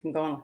I'm going.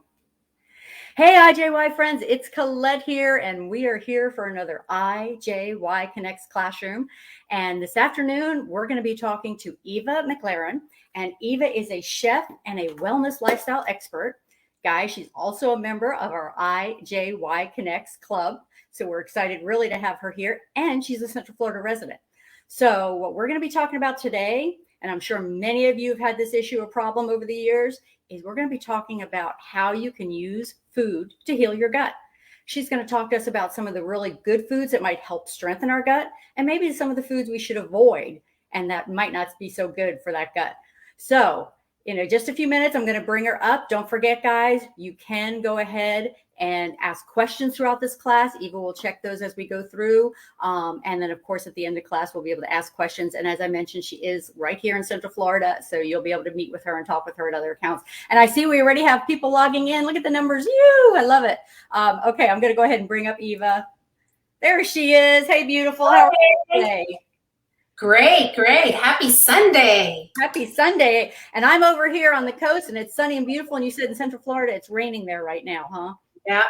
Hey, IJY friends, it's Colette here, and we are here for another IJY Connects Classroom. And this afternoon, we're going to be talking to Eva McLaurin. And Eva is a chef and a wellness lifestyle expert. Guys, she's also a member of our IJY Connects Club. So we're excited really to have her here. And she's a Central Florida resident. So what we're going to be talking about today, and I'm sure many of you have had this issue or problem over the years, is we're going to be talking about how you can use food to heal your gut. She's going to talk to us about some of the really good foods that might help strengthen our gut, and maybe some of the foods we should avoid and that might not be so good for that gut. So, just a few minutes, I'm going to bring her up. Don't forget, guys, you can go ahead and ask questions throughout this class. Eva will check those as we go through. And then, of course, at the end of class, we'll be able to ask questions. And as I mentioned, she is right here in Central Florida. So you'll be able to meet with her and talk with her at other accounts. And I see we already have people logging in. Look at the numbers. I love it. Okay, I'm going to go ahead and bring up Eva. There she is. Hey, beautiful. How are you today? Great. Happy Sunday. Happy Sunday. And I'm over here on the coast and it's sunny and beautiful. And you said in Central Florida, it's raining there right now, huh? Yeah.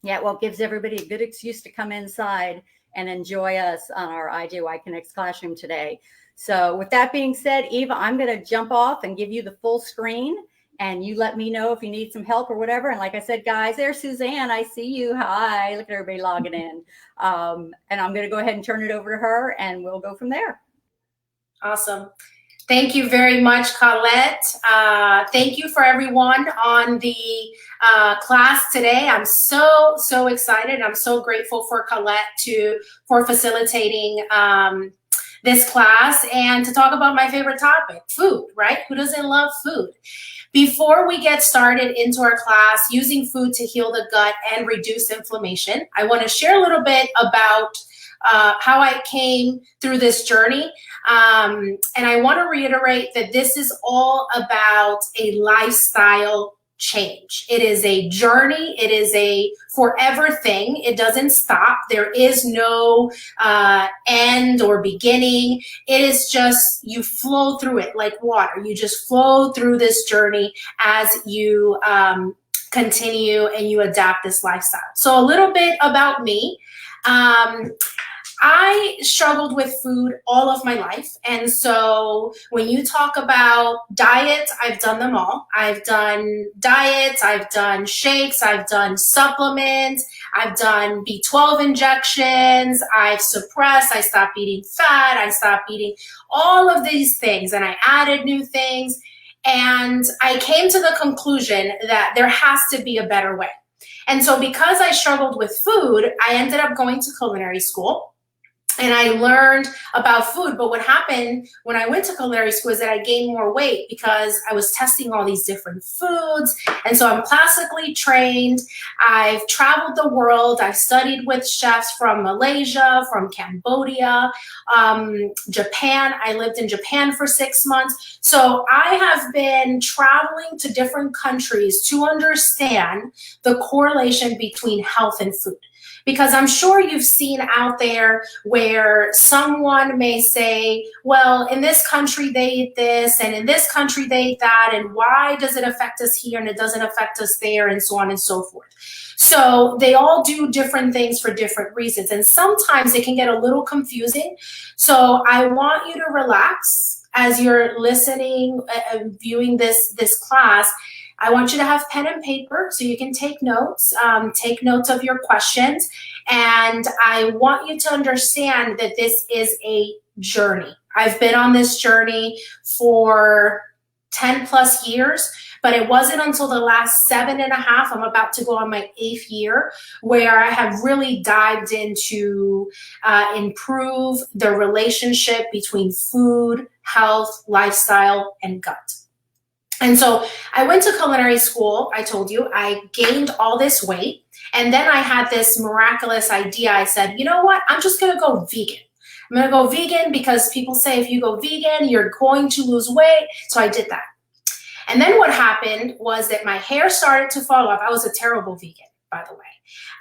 Yeah. Well, it gives everybody a good excuse to come inside and enjoy us on our IJY Connects Classroom today. So with that being said, Eva, I'm going to jump off and give you the full screen and you let me know if you need some help or whatever. And like I said, guys, there's Suzanne. I see you. Hi. Look at everybody logging in. And I'm going to go ahead and turn it over to her and we'll go from there. Awesome. Thank you very much, Colette. Thank you for everyone on the class today. I'm so excited. I'm so grateful for Colette for facilitating this class and to talk about my favorite topic, food, right? Who doesn't love food? Before we get started into our class, using food to heal the gut and reduce inflammation, I want to share a little bit about how I came through this journey. And I want to reiterate that this is all about a lifestyle change. It is a journey. It is a forever thing. It doesn't stop. There is no end or beginning. It is just, you flow through it like water. You just flow through this journey as you continue and you adapt this lifestyle. So a little bit about me. I struggled with food all of my life. And so when you talk about diet, I've done them all. I've done diets, I've done shakes, I've done supplements, I've done B12 injections, I've suppressed, I stopped eating fat, I stopped eating all of these things, and I added new things. And I came to the conclusion that there has to be a better way. And so because I struggled with food, I ended up going to culinary school. And I learned about food, but what happened when I went to culinary school is that I gained more weight because I was testing all these different foods. And so I'm classically trained. I've traveled the world. I've studied with chefs from Malaysia, from Cambodia, Japan. I lived in Japan for 6 months. So I have been traveling to different countries to understand the correlation between health and food. Because I'm sure you've seen out there where someone may say, well, in this country they eat this, and in this country they eat that, and why does it affect us here and it doesn't affect us there, and so on and so forth. So they all do different things for different reasons, and sometimes it can get a little confusing. So I want you to relax as you're listening and viewing this class. I want you to have pen and paper so you can take notes of your questions. And I want you to understand that this is a journey. I've been on this journey for 10 plus years, but it wasn't until the last 7.5, I'm about to go on my 8th year, where I have really dived into improve the relationship between food, health, lifestyle, and gut. And so I went to culinary school. I told you I gained all this weight. And then I had this miraculous idea. I said, you know what? I'm just going to go vegan. I'm going to go vegan because people say if you go vegan, you're going to lose weight. So I did that. And then what happened was that my hair started to fall off. I was a terrible vegan, by the way.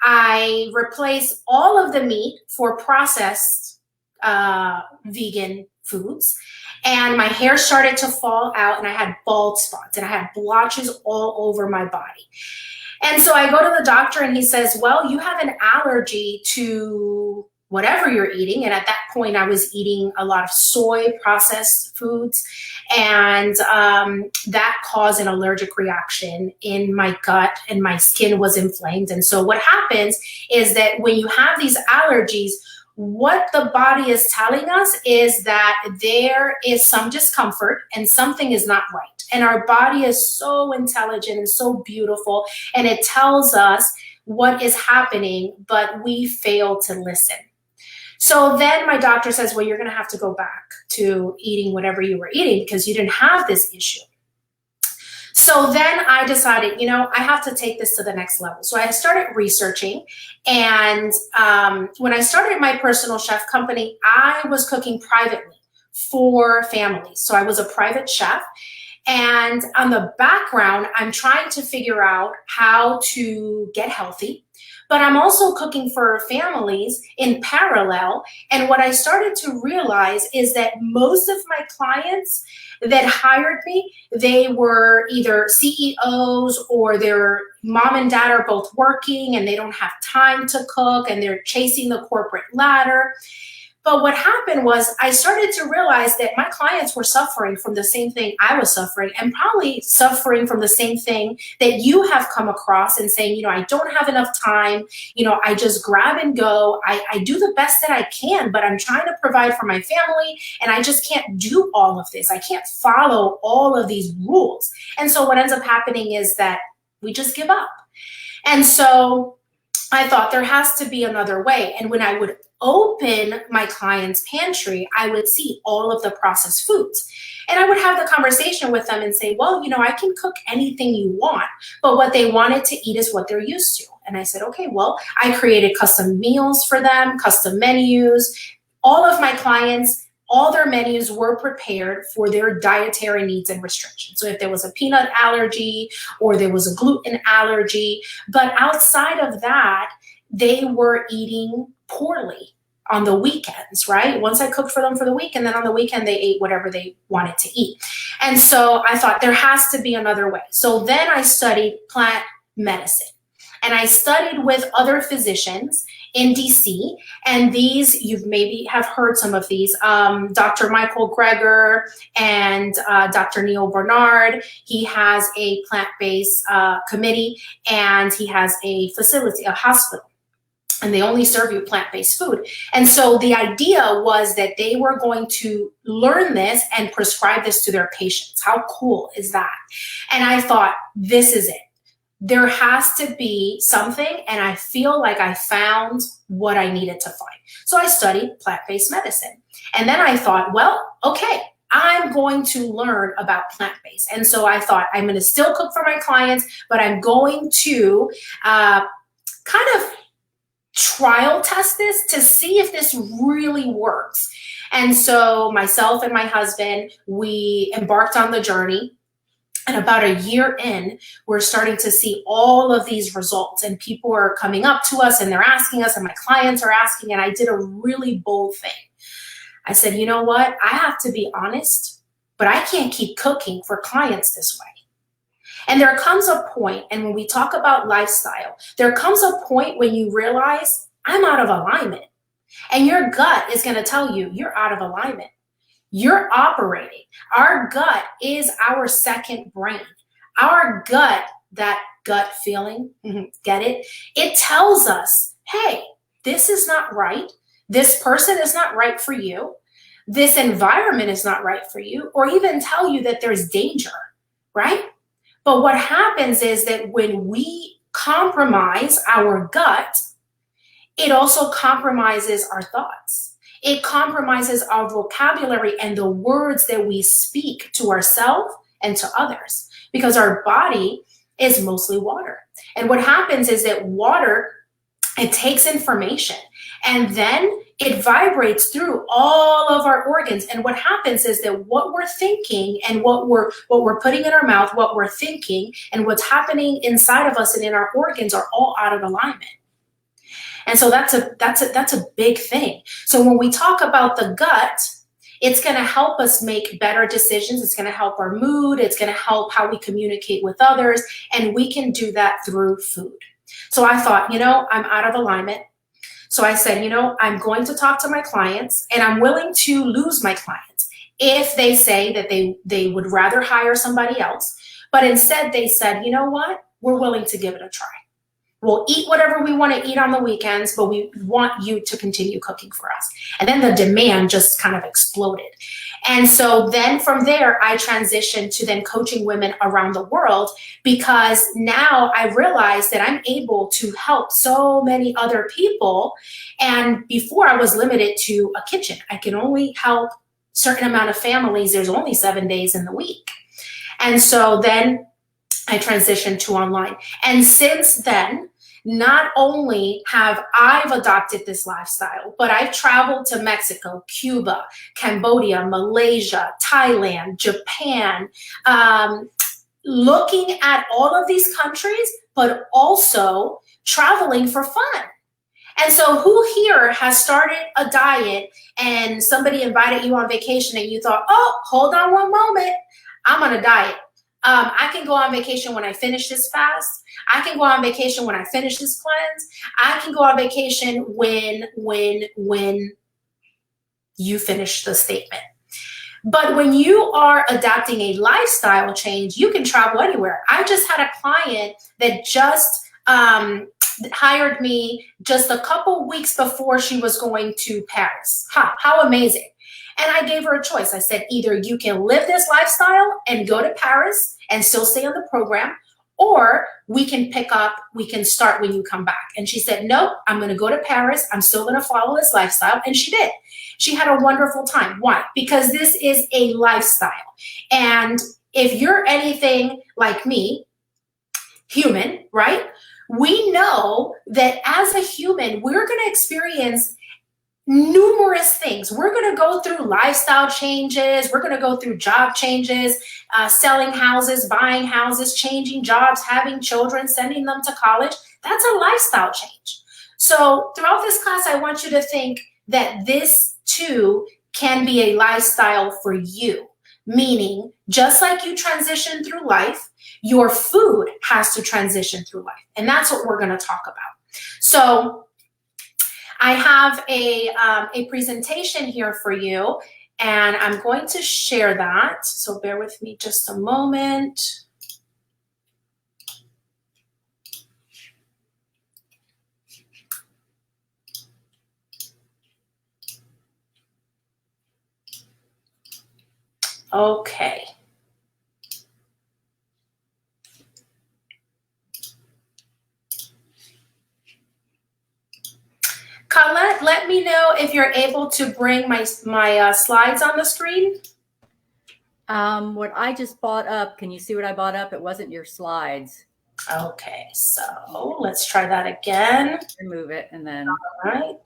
I replaced all of the meat for processed vegan foods. And my hair started to fall out, and I had bald spots, and I had blotches all over my body. And so I go to the doctor, and he says, well, you have an allergy to whatever you're eating. And at that point, I was eating a lot of soy processed foods, and that caused an allergic reaction in my gut, and my skin was inflamed. And so what happens is that when you have these allergies, what the body is telling us is that there is some discomfort and something is not right. And our body is so intelligent and so beautiful, and it tells us what is happening, but we fail to listen. So then my doctor says, well, you're going to have to go back to eating whatever you were eating because you didn't have this issue. So then I decided, I have to take this to the next level. So I started researching, and when I started my personal chef company, I was cooking privately for families. So I was a private chef, and on the background, I'm trying to figure out how to get healthy, but I'm also cooking for families in parallel. And what I started to realize is that most of my clients that hired me, they were either CEOs or their mom and dad are both working and they don't have time to cook and they're chasing the corporate ladder. But what happened was I started to realize that my clients were suffering from the same thing I was suffering, and probably suffering from the same thing that you have come across and saying, I don't have enough time. I just grab and go. I do the best that I can, but I'm trying to provide for my family, and I just can't do all of this. I can't follow all of these rules. And so what ends up happening is that we just give up. And so I thought there has to be another way. And when I would open my client's pantry, I would see all of the processed foods. And I would have the conversation with them and say, well, I can cook anything you want, but what they wanted to eat is what they're used to. And I said, okay, well, I created custom meals for them, custom menus. All of my clients, all their menus were prepared for their dietary needs and restrictions. So if there was a peanut allergy or there was a gluten allergy, but outside of that, they were eating poorly on the weekends, right? Once I cooked for them for the week, and then on the weekend, they ate whatever they wanted to eat. And so I thought there has to be another way. So then I studied plant medicine, and I studied with other physicians in DC, and these, you've maybe have heard some of these, Dr. Michael Greger and Dr. Neil Bernard. He has a plant-based committee, and he has a facility, a hospital, and they only serve you plant-based food. And so the idea was that they were going to learn this and prescribe this to their patients. How cool is that? And I thought, this is it. There has to be something, and I feel like I found what I needed to find. So I studied plant-based medicine. And then I thought, well, okay, I'm going to learn about plant-based. And so I thought, I'm going to still cook for my clients, but I'm going to kind of trial test this to see if this really works. And so myself and my husband, we embarked on the journey. And about a year in, we're starting to see all of these results, and people are coming up to us and they're asking us, and my clients are asking, and I did a really bold thing. I said, you know what? I have to be honest, but I can't keep cooking for clients this way. And there comes a point, and when we talk about lifestyle, there comes a point when you realize I'm out of alignment, and your gut is going to tell you you're out of alignment. You're operating. Our gut is our second brain. Our gut, that gut feeling, get it? It tells us, hey, this is not right. This person is not right for you. This environment is not right for you, or even tell you that there's danger, right? But what happens is that when we compromise our gut, it also compromises our thoughts. It compromises our vocabulary and the words that we speak to ourselves and to others, because our body is mostly water. And what happens is that water, it takes information and then it vibrates through all of our organs. And what happens is that what we're thinking and what we're putting in our mouth, what we're thinking and what's happening inside of us and in our organs are all out of alignment. And so that's a big thing. So when we talk about the gut, It's going to help us make better decisions. It's going to help our mood. It's going to help how we communicate with others. And we can do that through food. So I thought, I'm out of alignment. So I said, I'm going to talk to my clients, and I'm willing to lose my clients if they say that they would rather hire somebody else. But instead they said, you know what? We're willing to give it a try. We'll eat whatever we want to eat on the weekends, but we want you to continue cooking for us. And then the demand just kind of exploded. And so then from there, I transitioned to then coaching women around the world, because now I realized that I'm able to help so many other people. And before, I was limited to a kitchen. I can only help a certain amount of families. There's only 7 days in the week. And so then I transitioned to online. And since then, not only have I adopted this lifestyle, but I've traveled to Mexico, Cuba, Cambodia, Malaysia, Thailand, Japan, looking at all of these countries, but also traveling for fun. And so who here has started a diet and somebody invited you on vacation and you thought, oh, hold on one moment, I'm on a diet. I can go on vacation when I finish this fast. I can go on vacation when I finish this cleanse. I can go on vacation when you finish the statement. But when you are adapting a lifestyle change, you can travel anywhere. I just had a client that just hired me just a couple weeks before she was going to Paris. How amazing. And I gave her a choice. I said, either you can live this lifestyle and go to Paris and still stay on the program, or we can start when you come back. And she said, nope, I'm going to go to Paris. I'm still going to follow this lifestyle. And she did. She had a wonderful time. Why? Because this is a lifestyle. And if you're anything like me, human, right? We know that as a human, we're going to experience numerous things. We're going to go through lifestyle changes. We're going to go through job changes, selling houses, buying houses, changing jobs, having children, sending them to college. That's a lifestyle change. So throughout this class, I want you to think that this too can be a lifestyle for you, meaning just like you transition through life, your food has to transition through life. And that's what we're going to talk about. So I have a presentation here for you, and I'm going to share that. So bear with me just a moment. Okay. Colette, let me know if you're able to bring my slides on the screen. What I just bought up, can you see what I bought up? It wasn't your slides. Okay, so let's try that again. Remove it and then. All right.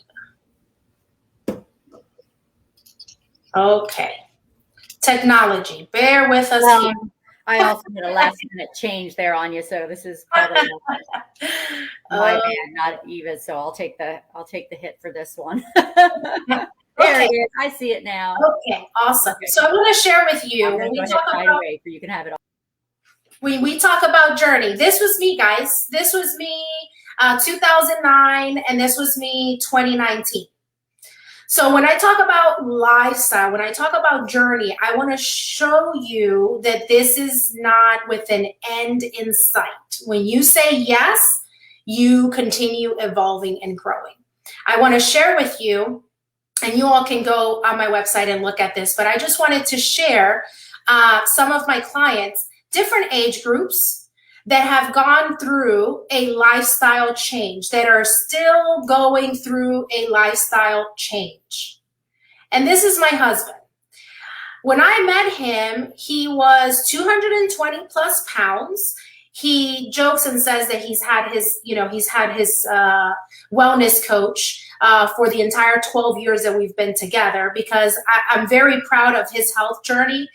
Okay. Technology, bear with us here. I also did a last minute change there on you, so this is probably my bad, not Eva's. So I'll take the hit for this one. There it is. I see it now. Okay, awesome. Okay. So I want to share with you when we talk about, you can have it all. When we talk about journey, this was me, guys. This was me 2009, and this was me 2019. So when I talk about lifestyle, when I talk about journey, I want to show you that this is not with an end in sight. When you say yes, you continue evolving and growing. I want to share with you, and you all can go on my website and look at this, but I just wanted to share some of my clients, different age groups, that have gone through a lifestyle change, that are still going through a lifestyle change. And this is my husband. When I met him, he was 220 plus pounds. He jokes and says that he's had his wellness coach for the entire 12 years that we've been together, because I'm very proud of his health journey,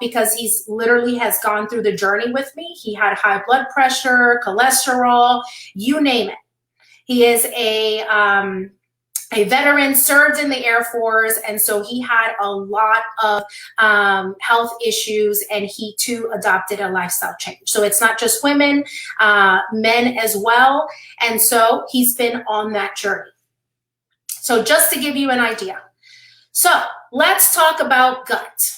because he's literally has gone through the journey with me. He had high blood pressure, cholesterol, you name it. He is a veteran, served in the Air Force, and so he had a lot of health issues, and he too adopted a lifestyle change. So it's not just women, men as well, and so he's been on that journey. So just to give you an idea. So let's talk about gut.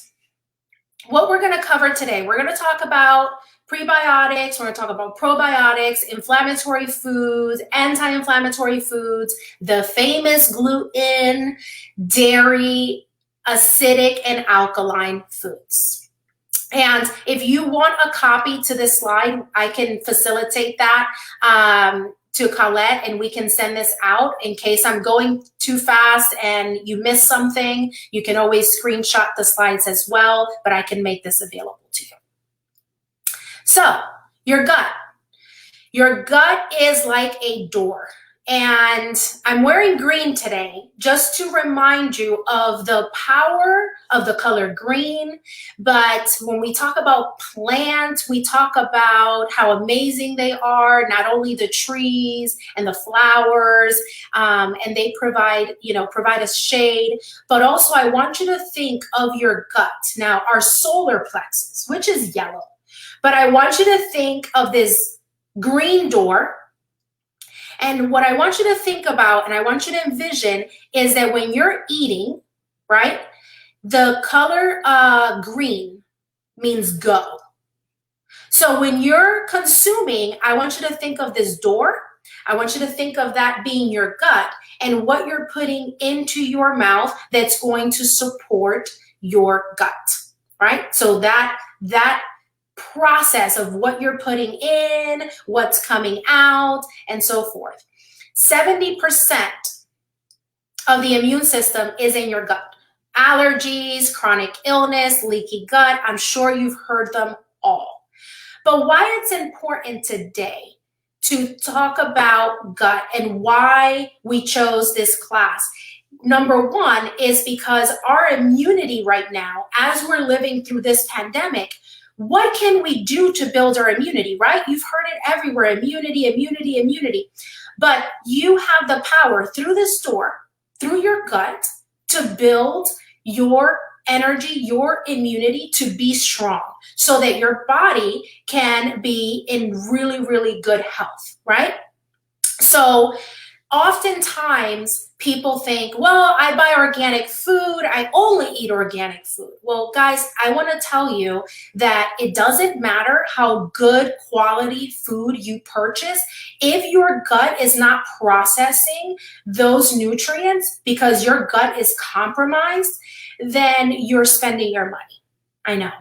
What we're going to cover today, we're going to talk about prebiotics, we're going to talk about probiotics, inflammatory foods, anti-inflammatory foods, the famous gluten, dairy, acidic, and alkaline foods. And if you want a copy to this slide, I can facilitate that to Colette, and we can send this out in case I'm going too fast and you miss something. You can always screenshot the slides as well, but I can make this available to you. So, your gut. Your gut is like a door. And I'm wearing green today just to remind you of the power of the color green. But when we talk about plants, we talk about how amazing they are, not only the trees and the flowers, and they provide us shade, but also I want you to think of your gut. Now, our solar plexus, which is yellow, but I want you to think of this green door. And what I want you to think about, and I want you to envision, is that when you're eating, right, the color green means go. So when you're consuming, I want you to think of this door. I want you to think of that being your gut and what you're putting into your mouth that's going to support your gut, right? So that process of what you're putting in, what's coming out, and so forth. 70% of the immune system is in your gut. Allergies, chronic illness, leaky gut, I'm sure you've heard them all. But why it's important today to talk about gut and why we chose this class. Number one is because our immunity right now, as we're living through this pandemic, what can we do to build our immunity, right? You've heard it everywhere, immunity, immunity, immunity. But you have the power through this door, through your gut, to build your energy, your immunity to be strong so that your body can be in really, really good health, right? So oftentimes people think, well, I buy organic food, I only eat organic food. Well, guys, I want to tell you that it doesn't matter how good quality food you purchase. If your gut is not processing those nutrients because your gut is compromised, then you're spending your money. I know.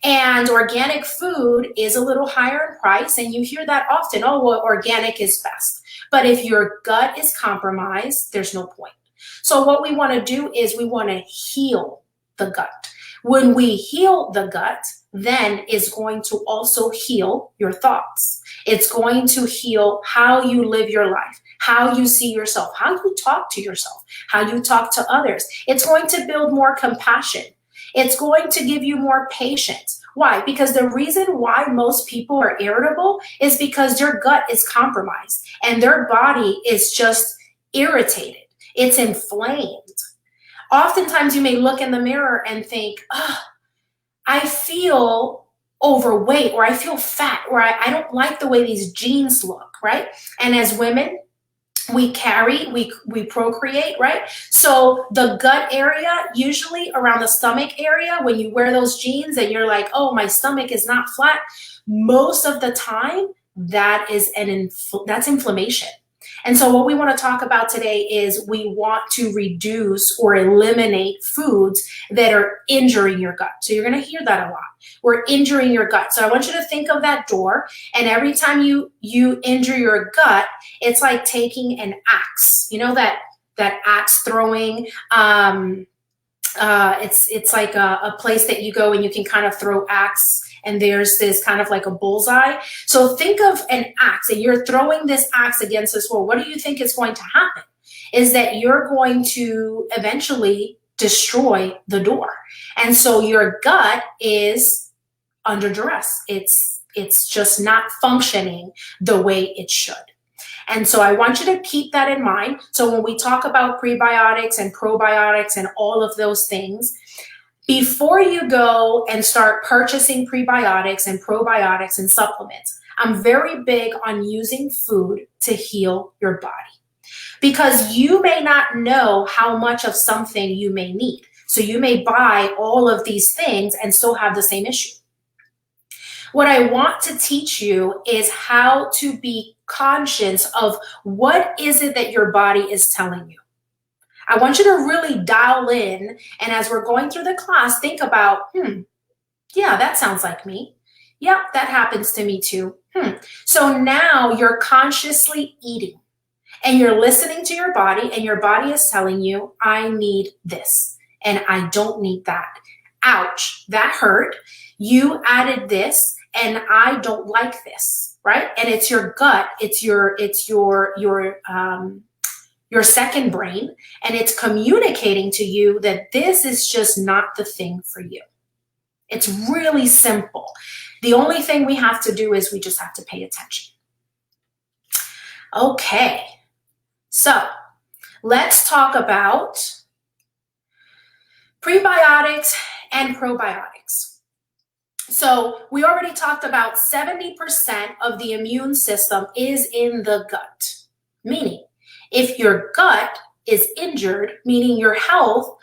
And organic food is a little higher in price, and you hear that often, oh, well, organic is best. But if your gut is compromised, there's no point. So what we want to do is we want to heal the gut. When we heal the gut, then it's going to also heal your thoughts. It's going to heal how you live your life, how you see yourself, how you talk to yourself, how you talk to others. It's going to build more compassion. It's going to give you more patience. Why? Because the reason why most people are irritable is because their gut is compromised and their body is just irritated. It's inflamed. Oftentimes you may look in the mirror and think, oh, I feel overweight, or I feel fat, or I don't like the way these jeans look, right? And as women, we procreate, right? So the gut area, usually around the stomach area, when you wear those jeans and you're like, oh, my stomach is not flat, most of the time that is that's inflammation. And so what we want to talk about today is we want to reduce or eliminate foods that are injuring your gut. So you're going to hear that a lot. We're injuring your gut. So I want you to think of that door, and every time you injure your gut, it's like taking an axe. You know that axe throwing, it's like a place that you go and you can kind of throw axe, and there's this kind of like a bullseye. So think of an axe, and you're throwing this axe against this wall. What do you think is going to happen? Is that you're going to eventually destroy the door. And so your gut is under duress. It's just not functioning the way it should. And so I want you to keep that in mind. So when we talk about prebiotics and probiotics and all of those things, before you go and start purchasing prebiotics and probiotics and supplements, I'm very big on using food to heal your body, because you may not know how much of something you may need. So you may buy all of these things and still have the same issue. What I want to teach you is how to be conscious of what is it that your body is telling you. I want you to really dial in, and as we're going through the class, think about, yeah, that sounds like me. Yep, that happens to me too. So now you're consciously eating and you're listening to your body, and your body is telling you, I need this and I don't need that. Ouch, that hurt. You added this and I don't like this, right? And it's your gut, it's your second brain, and it's communicating to you that this is just not the thing for you. It's really simple. The only thing we have to do is we just have to pay attention. Okay, so let's talk about prebiotics and probiotics. So we already talked about 70% of the immune system is in the gut, meaning if your gut is injured, meaning your health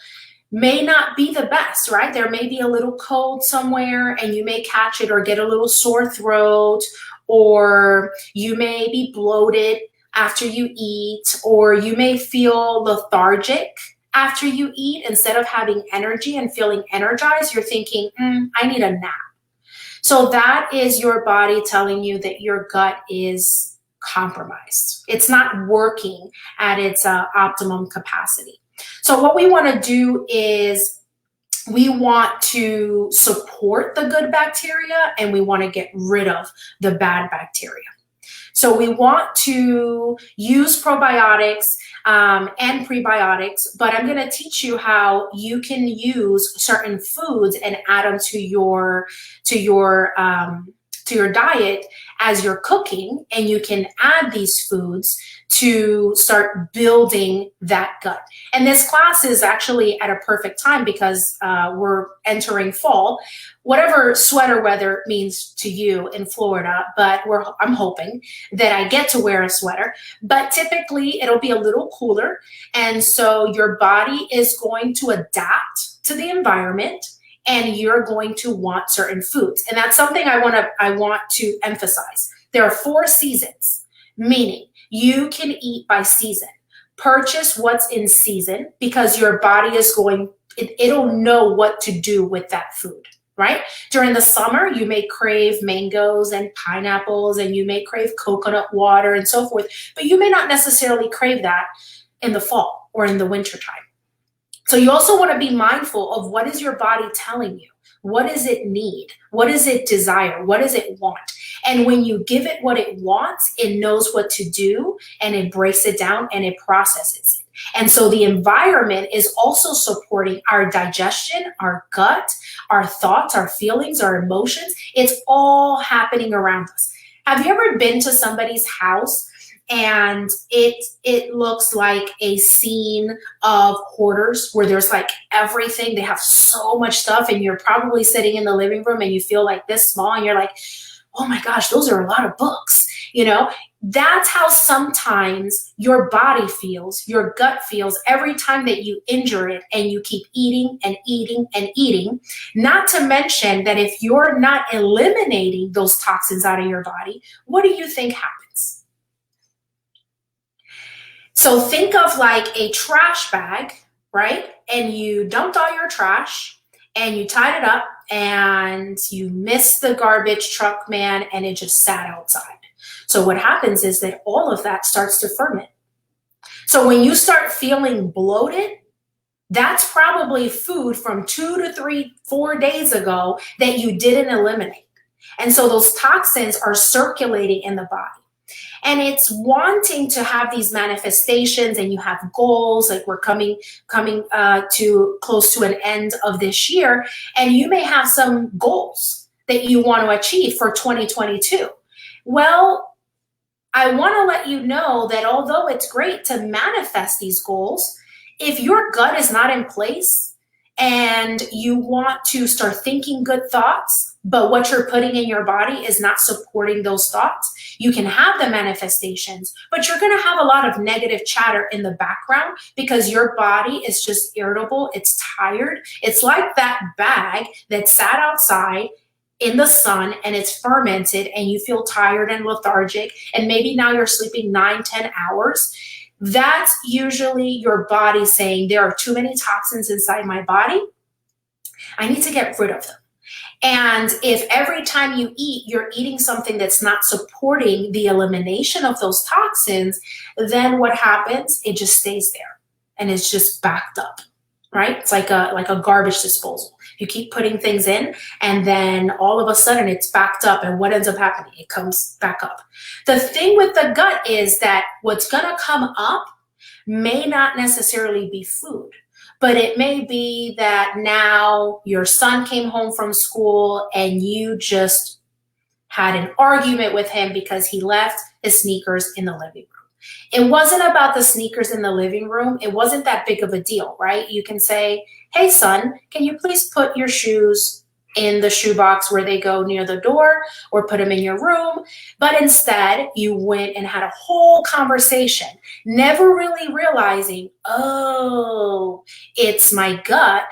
may not be the best, right? There may be a little cold somewhere and you may catch it or get a little sore throat, or you may be bloated after you eat, or you may feel lethargic after you eat. Instead of having energy and feeling energized, you're thinking, I need a nap. So that is your body telling you that your gut is compromised. It's not working at its optimum capacity. So what we want to do is we want to support the good bacteria and we want to get rid of the bad bacteria. So we want to use probiotics and prebiotics, but I'm going to teach you how you can use certain foods and add them to your diet as you're cooking, and you can add these foods to start building that gut. And this class is actually at a perfect time because we're entering fall, whatever sweater weather means to you in Florida, but I'm hoping that I get to wear a sweater, but typically it'll be a little cooler. And so your body is going to adapt to the environment, and you're going to want certain foods. And that's something I want to emphasize. There are 4 seasons, meaning you can eat by season. Purchase what's in season because your body is it'll know what to do with that food, right? During the summer, you may crave mangoes and pineapples, and you may crave coconut water and so forth, but you may not necessarily crave that in the fall or in the winter time. So you also want to be mindful of what is your body telling you? What does it need? What does it desire? What does it want? And when you give it what it wants, it knows what to do, and it breaks it down and it processes it. And so the environment is also supporting our digestion, our gut, our thoughts, our feelings, our emotions. It's all happening around us. Have you ever been to somebody's house and it looks like a scene of hoarders where there's like everything? They have so much stuff, and you're probably sitting in the living room and you feel like this small, and you're like, oh my gosh, those are a lot of books. That's how sometimes your body feels, your gut feels every time that you injure it and you keep eating and eating and eating. Not to mention that if you're not eliminating those toxins out of your body, what do you think happens? So think of like a trash bag, right? And you dumped all your trash and you tied it up and you missed the garbage truck man and it just sat outside. So what happens is that all of that starts to ferment. So when you start feeling bloated, that's probably food from 2 to 3, 4 days ago that you didn't eliminate. And so those toxins are circulating in the body. And it's wanting to have these manifestations, and you have goals, like we're coming to close to an end of this year, and you may have some goals that you want to achieve for 2022. Well, I want to let you know that although it's great to manifest these goals, if your gut is not in place and you want to start thinking good thoughts, but what you're putting in your body is not supporting those thoughts, you can have the manifestations, but you're going to have a lot of negative chatter in the background because your body is just irritable. It's tired. It's like that bag that sat outside in the sun and it's fermented and you feel tired and lethargic, and maybe now you're sleeping 9-10 hours. That's usually your body saying there are too many toxins inside my body. I need to get rid of them. And if every time you eat, you're eating something that's not supporting the elimination of those toxins, then what happens? It just stays there and it's just backed up, right? It's like a garbage disposal. You keep putting things in and then all of a sudden it's backed up, and what ends up happening? It comes back up. The thing with the gut is that what's gonna come up may not necessarily be food, but it may be that now your son came home from school and you just had an argument with him because he left his sneakers in the living room. It wasn't about the sneakers in the living room. It wasn't that big of a deal, right? You can say, hey, son, can you please put your shoes in the shoebox where they go near the door, or put them in your room? But instead, you went and had a whole conversation, never really realizing, oh, it's my gut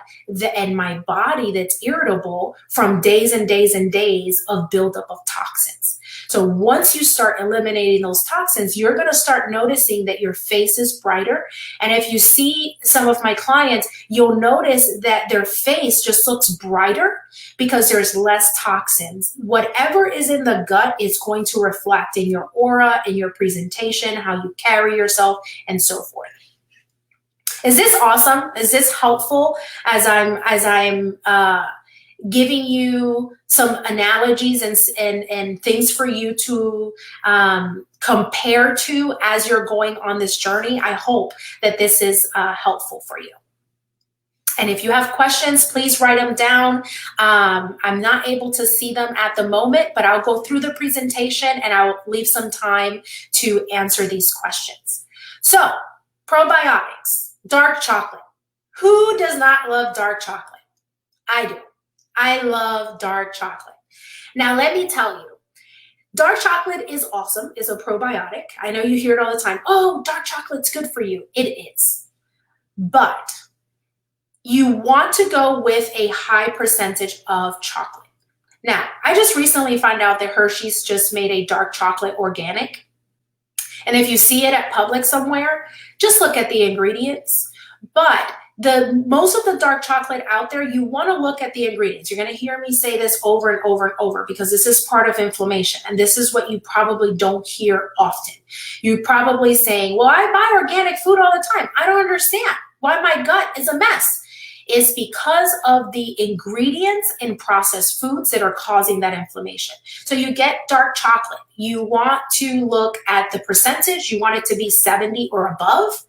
and my body that's irritable from days and days and days of buildup of toxins. So once you start eliminating those toxins, you're going to start noticing that your face is brighter. And if you see some of my clients, you'll notice that their face just looks brighter because there's less toxins. Whatever is in the gut is going to reflect in your aura, in your presentation, how you carry yourself, and so forth. Is this awesome? Is this helpful as I'm giving you some analogies and things for you to compare to as you're going on this journey? I hope that this is helpful for you. And if you have questions, please write them down. I'm not able to see them at the moment, but I'll go through the presentation and I'll leave some time to answer these questions. So, probiotics, dark chocolate. Who does not love dark chocolate? I do. I love dark chocolate. Now, let me tell you, dark chocolate is awesome. It's a probiotic. I know you hear it all the time. Oh, dark chocolate's good for you. It is. But you want to go with a high percentage of chocolate. Now, I just recently found out that Hershey's just made a dark chocolate organic. And if you see it at Publix somewhere, just look at the ingredients. But most of the dark chocolate out there, you want to look at the ingredients. You're going to hear me say this over and over and over because this is part of inflammation. And this is what you probably don't hear often. You're probably saying, well, I buy organic food all the time. I don't understand why my gut is a mess. It's because of the ingredients in processed foods that are causing that inflammation. So you get dark chocolate. You want to look at the percentage. You want it to be 70 or above.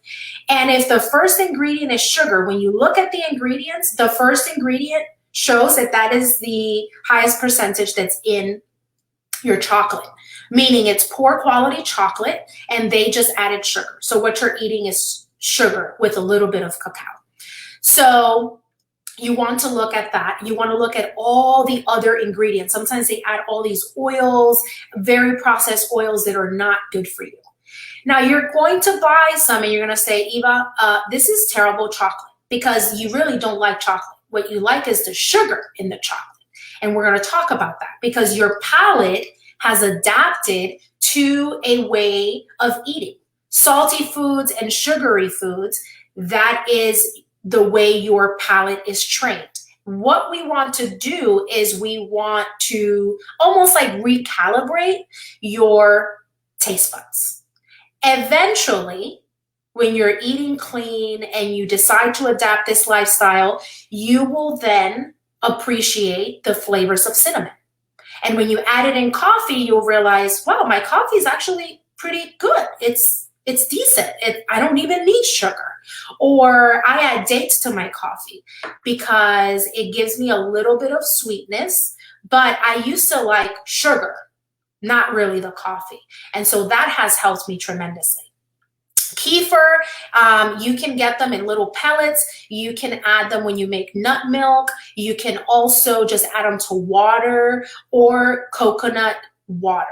And if the first ingredient is sugar, when you look at the ingredients, the first ingredient shows that that is the highest percentage that's in your chocolate, meaning it's poor quality chocolate and they just added sugar. So what you're eating is sugar with a little bit of cacao. So you want to look at that. You want to look at all the other ingredients. Sometimes they add all these oils, very processed oils that are not good for you. Now you're going to buy some and you're going to say, Eva, this is terrible chocolate, because you really don't like chocolate. What you like is the sugar in the chocolate. And we're going to talk about that because your palate has adapted to a way of eating. Salty foods and sugary foods, that is the way your palate is trained. What we want to do is we want to almost like recalibrate your taste buds. Eventually, when you're eating clean and you decide to adapt this lifestyle, you will then appreciate the flavors of cinnamon. And when you add it in coffee, you'll realize, wow, my coffee is actually pretty good. It's decent. I don't even need sugar. Or I add dates to my coffee because it gives me a little bit of sweetness, but I used to like sugar. not really the coffee. And so that has helped me tremendously. Kefir, you can get them in little pellets. You can add them when you make nut milk. You can also just add them to water or coconut water.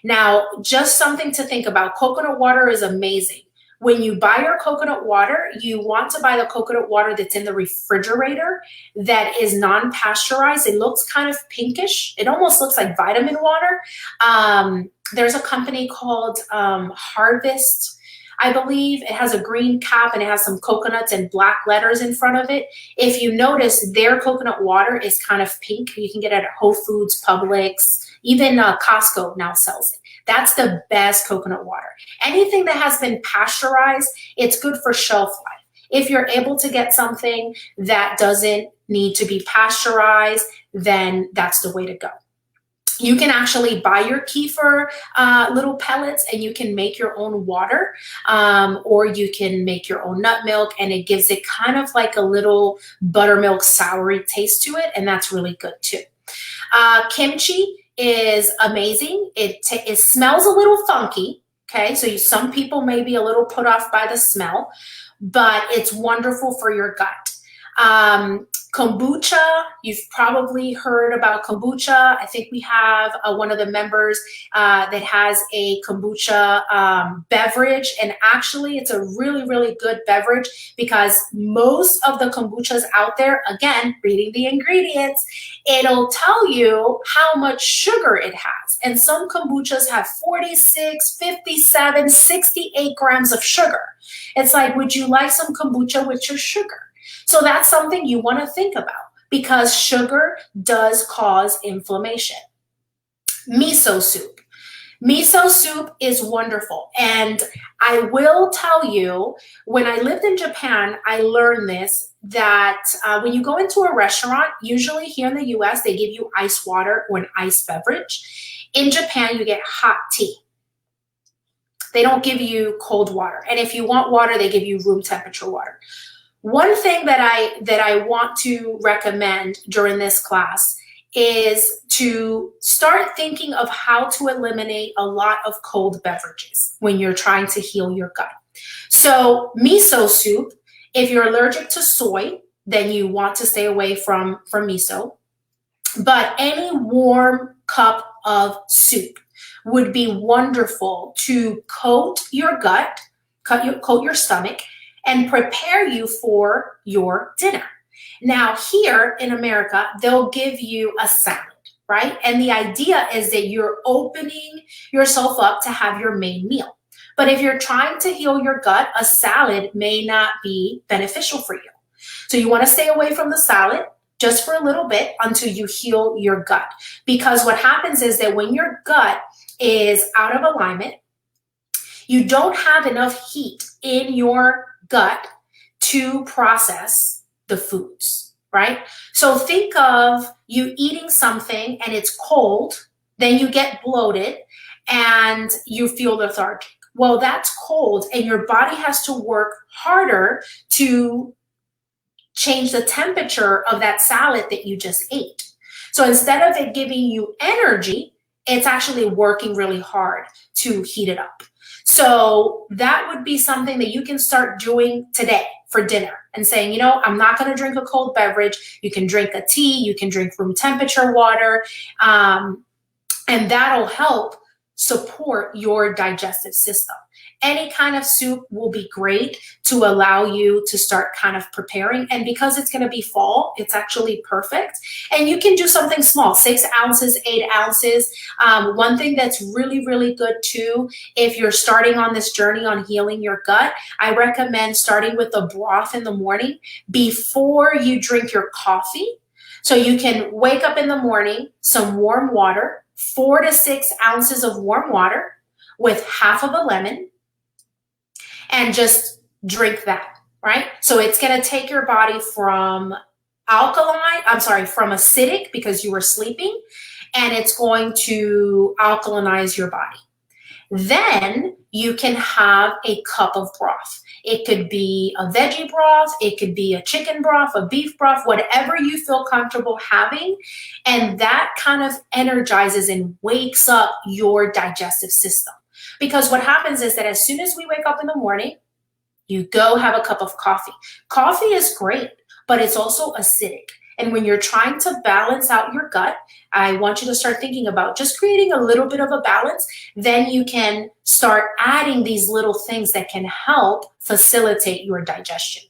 Now, just something to think about. Coconut water is amazing. When you buy your coconut water, you want to buy the coconut water that's in the refrigerator that is non-pasteurized. It looks kind of pinkish. It almost looks like vitamin water. There's a company called Harvest, I believe. It has a green cap and it has some coconuts and black letters in front of it. If you notice, their coconut water is kind of pink. You can get it at Whole Foods, Publix, even Costco now sells it. That's the best coconut water. Anything that has been pasteurized, it's good for shelf life. If you're able to get something that doesn't need to be pasteurized, then that's the way to go. You can actually buy your kefir little pellets and you can make your own water, or you can make your own nut milk, and it gives it kind of like a little buttermilk soury taste to it, and that's really good too. Kimchi is amazing. It smells a little funky, okay? So some people may be a little put off by the smell, but it's wonderful for your gut. Kombucha, you've probably heard about kombucha. I think we have one of the members that has a kombucha beverage, and actually it's a really, really good beverage because most of the kombuchas out there, again, reading the ingredients, it'll tell you how much sugar it has. And some kombuchas have 46, 57, 68 grams of sugar. It's like, would you like some kombucha with your sugar? So that's something you want to think about because sugar does cause inflammation. Miso soup. Miso soup is wonderful. And I will tell you, when I lived in Japan, I learned this, that when you go into a restaurant, usually here in the US, they give you ice water or an iced beverage. In Japan, you get hot tea. They don't give you cold water. And if you want water, they give you room temperature water. One thing that I want to recommend during this class is to start thinking of how to eliminate a lot of cold beverages when you're trying to heal your gut. So miso soup, if you're allergic to soy, then you want to stay away from miso. But any warm cup of soup would be wonderful to coat your gut, coat your stomach, and prepare you for your dinner. Now, here in America, they'll give you a salad, right? And the idea is that you're opening yourself up to have your main meal. But if you're trying to heal your gut, a salad may not be beneficial for you. So you want to stay away from the salad just for a little bit until you heal your gut. Because what happens is that when your gut is out of alignment, you don't have enough heat in your gut to process the foods, right? So think of you eating something and it's cold, then you get bloated and you feel lethargic. Well, that's cold and your body has to work harder to change the temperature of that salad that you just ate. So instead of it giving you energy, it's actually working really hard to heat it up. So that would be something that you can start doing today for dinner and saying, you know, I'm not going to drink a cold beverage. You can drink a tea, you can drink room temperature water, and that'll help support your digestive system. Any kind of soup will be great to allow you to start kind of preparing. And because it's going to be fall, it's actually perfect. And you can do something small, 6 ounces, 8 ounces. One thing that's really, really good too, if you're starting on this journey on healing your gut, I recommend starting with a broth in the morning before you drink your coffee. So you can wake up in the morning, some warm water, 4 to 6 ounces of warm water with half of a lemon, and just drink that, right? So it's going to take your body from from acidic because you were sleeping, and it's going to alkalinize your body. Then you can have a cup of broth. It could be a veggie broth, it could be a chicken broth, a beef broth, whatever you feel comfortable having. And that kind of energizes and wakes up your digestive system. Because what happens is that as soon as we wake up in the morning, you go have a cup of coffee. Coffee is great, but it's also acidic. And when you're trying to balance out your gut, I want you to start thinking about just creating a little bit of a balance. Then you can start adding these little things that can help facilitate your digestion.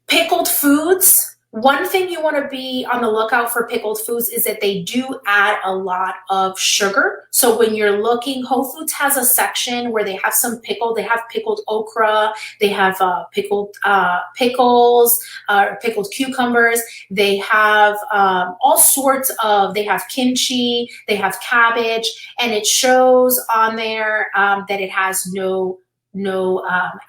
Pickled foods. One thing you want to be on the lookout for pickled foods is that they do add a lot of sugar. So when you're looking, Whole Foods has a section where they have some pickle. They have pickled okra. They have pickled pickles, pickled cucumbers. They have all sorts of, they have kimchi, they have cabbage, and it shows on there that it has no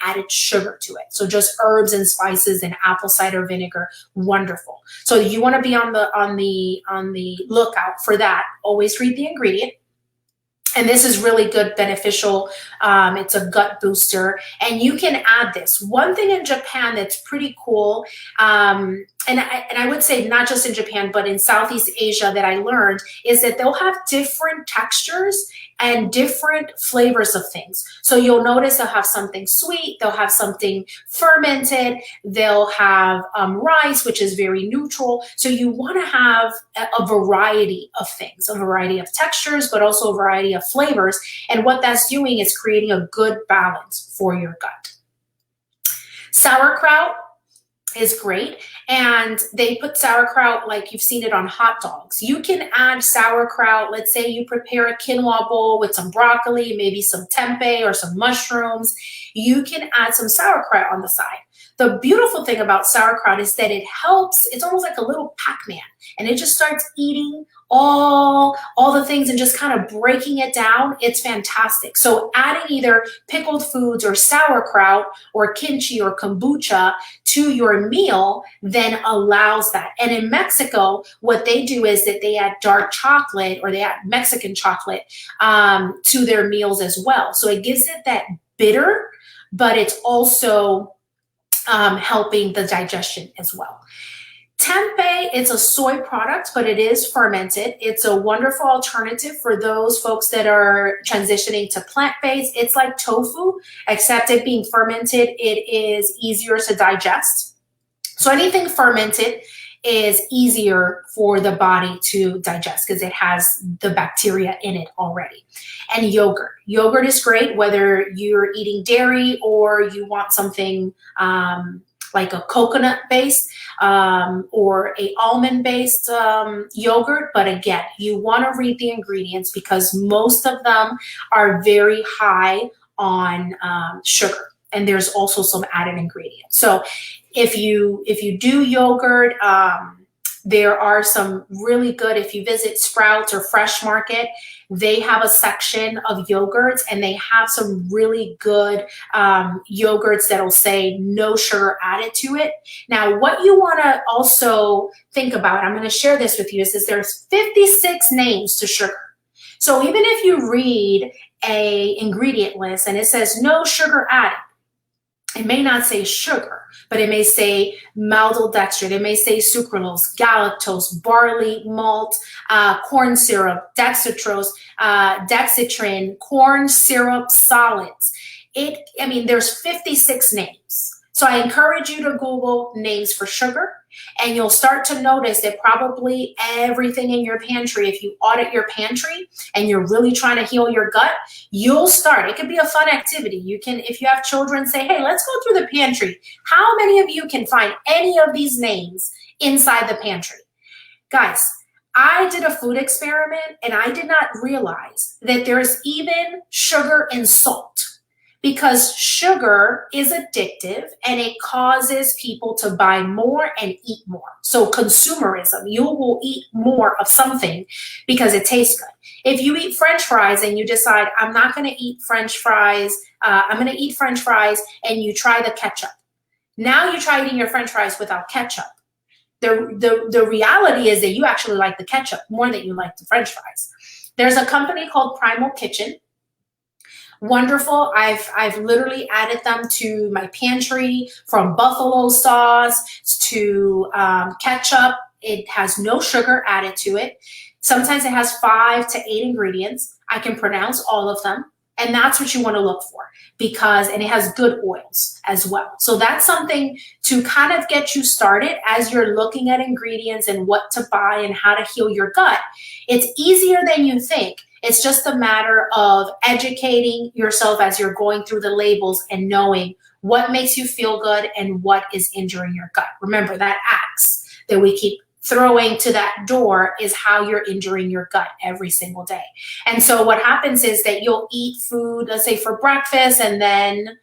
added sugar to it. So just herbs and spices and apple cider vinegar. Wonderful. So you want to be on the lookout for that. Always read the ingredient. And this is really good, beneficial. It's a gut booster, and you can add this. One thing in Japan that's pretty cool, and I would say not just in Japan, but in Southeast Asia that I learned, is that they'll have different textures and different flavors of things. So you'll notice they'll have something sweet, they'll have something fermented, they'll have rice, which is very neutral. So you want to have a variety of things, a variety of textures, but also a variety of flavors. And what that's doing is creating a good balance for your gut. Sauerkraut is great, and they put sauerkraut like you've seen it on hot dogs. You can add sauerkraut. Let's say you prepare a quinoa bowl with some broccoli, maybe some tempeh or some mushrooms. You can add some sauerkraut on the side. The beautiful thing about sauerkraut is that it helps, it's almost like a little Pac-Man, and it just starts eating all the things and just kind of breaking it down. It's fantastic. So adding either pickled foods or sauerkraut or kimchi or kombucha to your meal then allows that. And in Mexico, what they do is that they add dark chocolate, or they add Mexican chocolate to their meals as well. So it gives it that bitter, but it's also helping the digestion as well. Tempeh, it's a soy product, but it is fermented. It's a wonderful alternative for those folks that are transitioning to plant-based. It's like tofu, except it being fermented, it is easier to digest. So anything fermented is easier for the body to digest because it has the bacteria in it already. And yogurt. Yogurt is great whether you're eating dairy or you want something like a coconut-based or a almond-based yogurt. But again, you want to read the ingredients because most of them are very high on sugar, and there's also some added ingredients. So if you do yogurt, there are some really good, if you visit Sprouts or Fresh Market, they have a section of yogurts, and they have some really good yogurts that'll say no sugar added to it. Now, what you want to also think about, I'm going to share this with you, is there's 56 names to sugar. So even if you read a ingredient list and it says no sugar added, it may not say sugar, but it may say maltodextrin, it may say sucralose, galactose, barley malt, corn syrup, dextrose, dexitrin, corn syrup solids. There's 56 names. So I encourage you to Google names for sugar, and you'll start to notice that probably everything in your pantry, if you audit your pantry and you're really trying to heal your gut, you'll start. It could be a fun activity. You can, if you have children, say, hey, let's go through the pantry. How many of you can find any of these names inside the pantry? Guys, I did a food experiment, and I did not realize that there's even sugar in salt. Because sugar is addictive and it causes people to buy more and eat more. So consumerism, you will eat more of something because it tastes good. If you eat French fries and you decide, I'm not going to eat French fries, I'm going to eat French fries, and you try the ketchup. Now you try eating your French fries without ketchup. The reality is that you actually like the ketchup more than you like the French fries. There's a company called Primal Kitchen. Wonderful. I've literally added them to my pantry, from buffalo sauce to ketchup. It has no sugar added to it. Sometimes it has 5 to 8 ingredients. I can pronounce all of them. And that's what you want to look for, and it has good oils as well. So that's something to kind of get you started as you're looking at ingredients and what to buy and how to heal your gut. It's easier than you think. It's just a matter of educating yourself as you're going through the labels and knowing what makes you feel good and what is injuring your gut. Remember, that axe that we keep throwing to that door is how you're injuring your gut every single day. And so what happens is that you'll eat food, let's say for breakfast, and then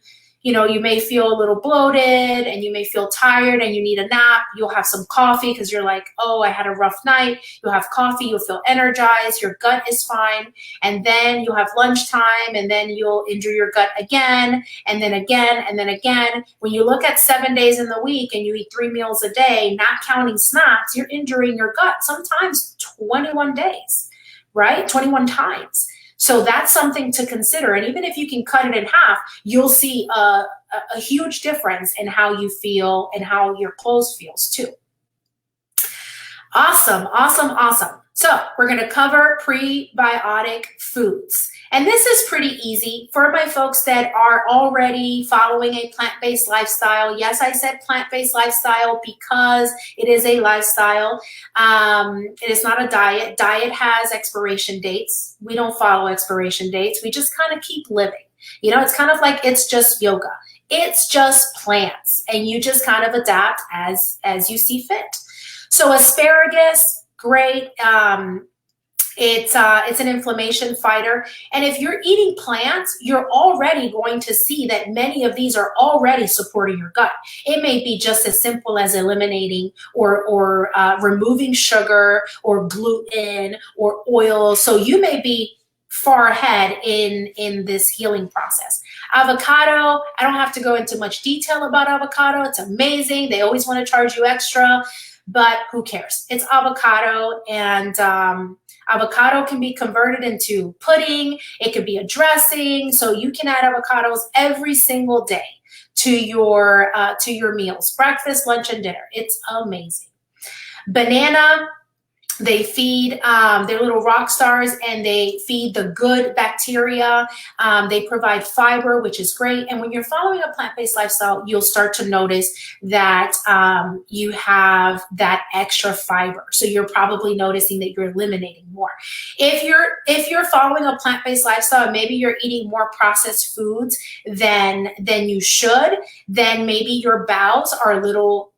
you may feel a little bloated and you may feel tired and you need a nap. You'll have some coffee because you're like, oh, I had a rough night. You'll have coffee, you'll feel energized, your gut is fine. And then you'll have lunchtime and then you'll injure your gut again, and then again, and then again. When you look at 7 days in the week and you eat 3 meals a day, not counting snacks, you're injuring your gut sometimes 21 days, right? 21 times. So that's something to consider. And even if you can cut it in half, you'll see a huge difference in how you feel and how your clothes feels too. Awesome, awesome, awesome. So we're going to cover prebiotic foods. And this is pretty easy for my folks that are already following a plant-based lifestyle. Yes, I said plant-based lifestyle because it is a lifestyle. It is not a diet. Diet has expiration dates. We don't follow expiration dates. We just kind of keep living. It's kind of like it's just yoga. It's just plants, and you just kind of adapt as you see fit. So asparagus, great. It's an inflammation fighter. And if you're eating plants, you're already going to see that many of these are already supporting your gut. It may be just as simple as eliminating or removing sugar or gluten or oil. So you may be far ahead in this healing process. Avocado, I don't have to go into much detail about avocado. It's amazing. They always want to charge you extra, but who cares? It's avocado, and avocado can be converted into pudding. It could be a dressing. So you can add avocados every single day to your meals, breakfast, lunch, and dinner. It's amazing. Banana, they feed, they're little rock stars, and they feed the good bacteria. They provide fiber, which is great. And when you're following a plant-based lifestyle, you'll start to notice that you have that extra fiber. So you're probably noticing that you're eliminating more. If you're following a plant-based lifestyle, maybe you're eating more processed foods than you should, then maybe your bowels are a little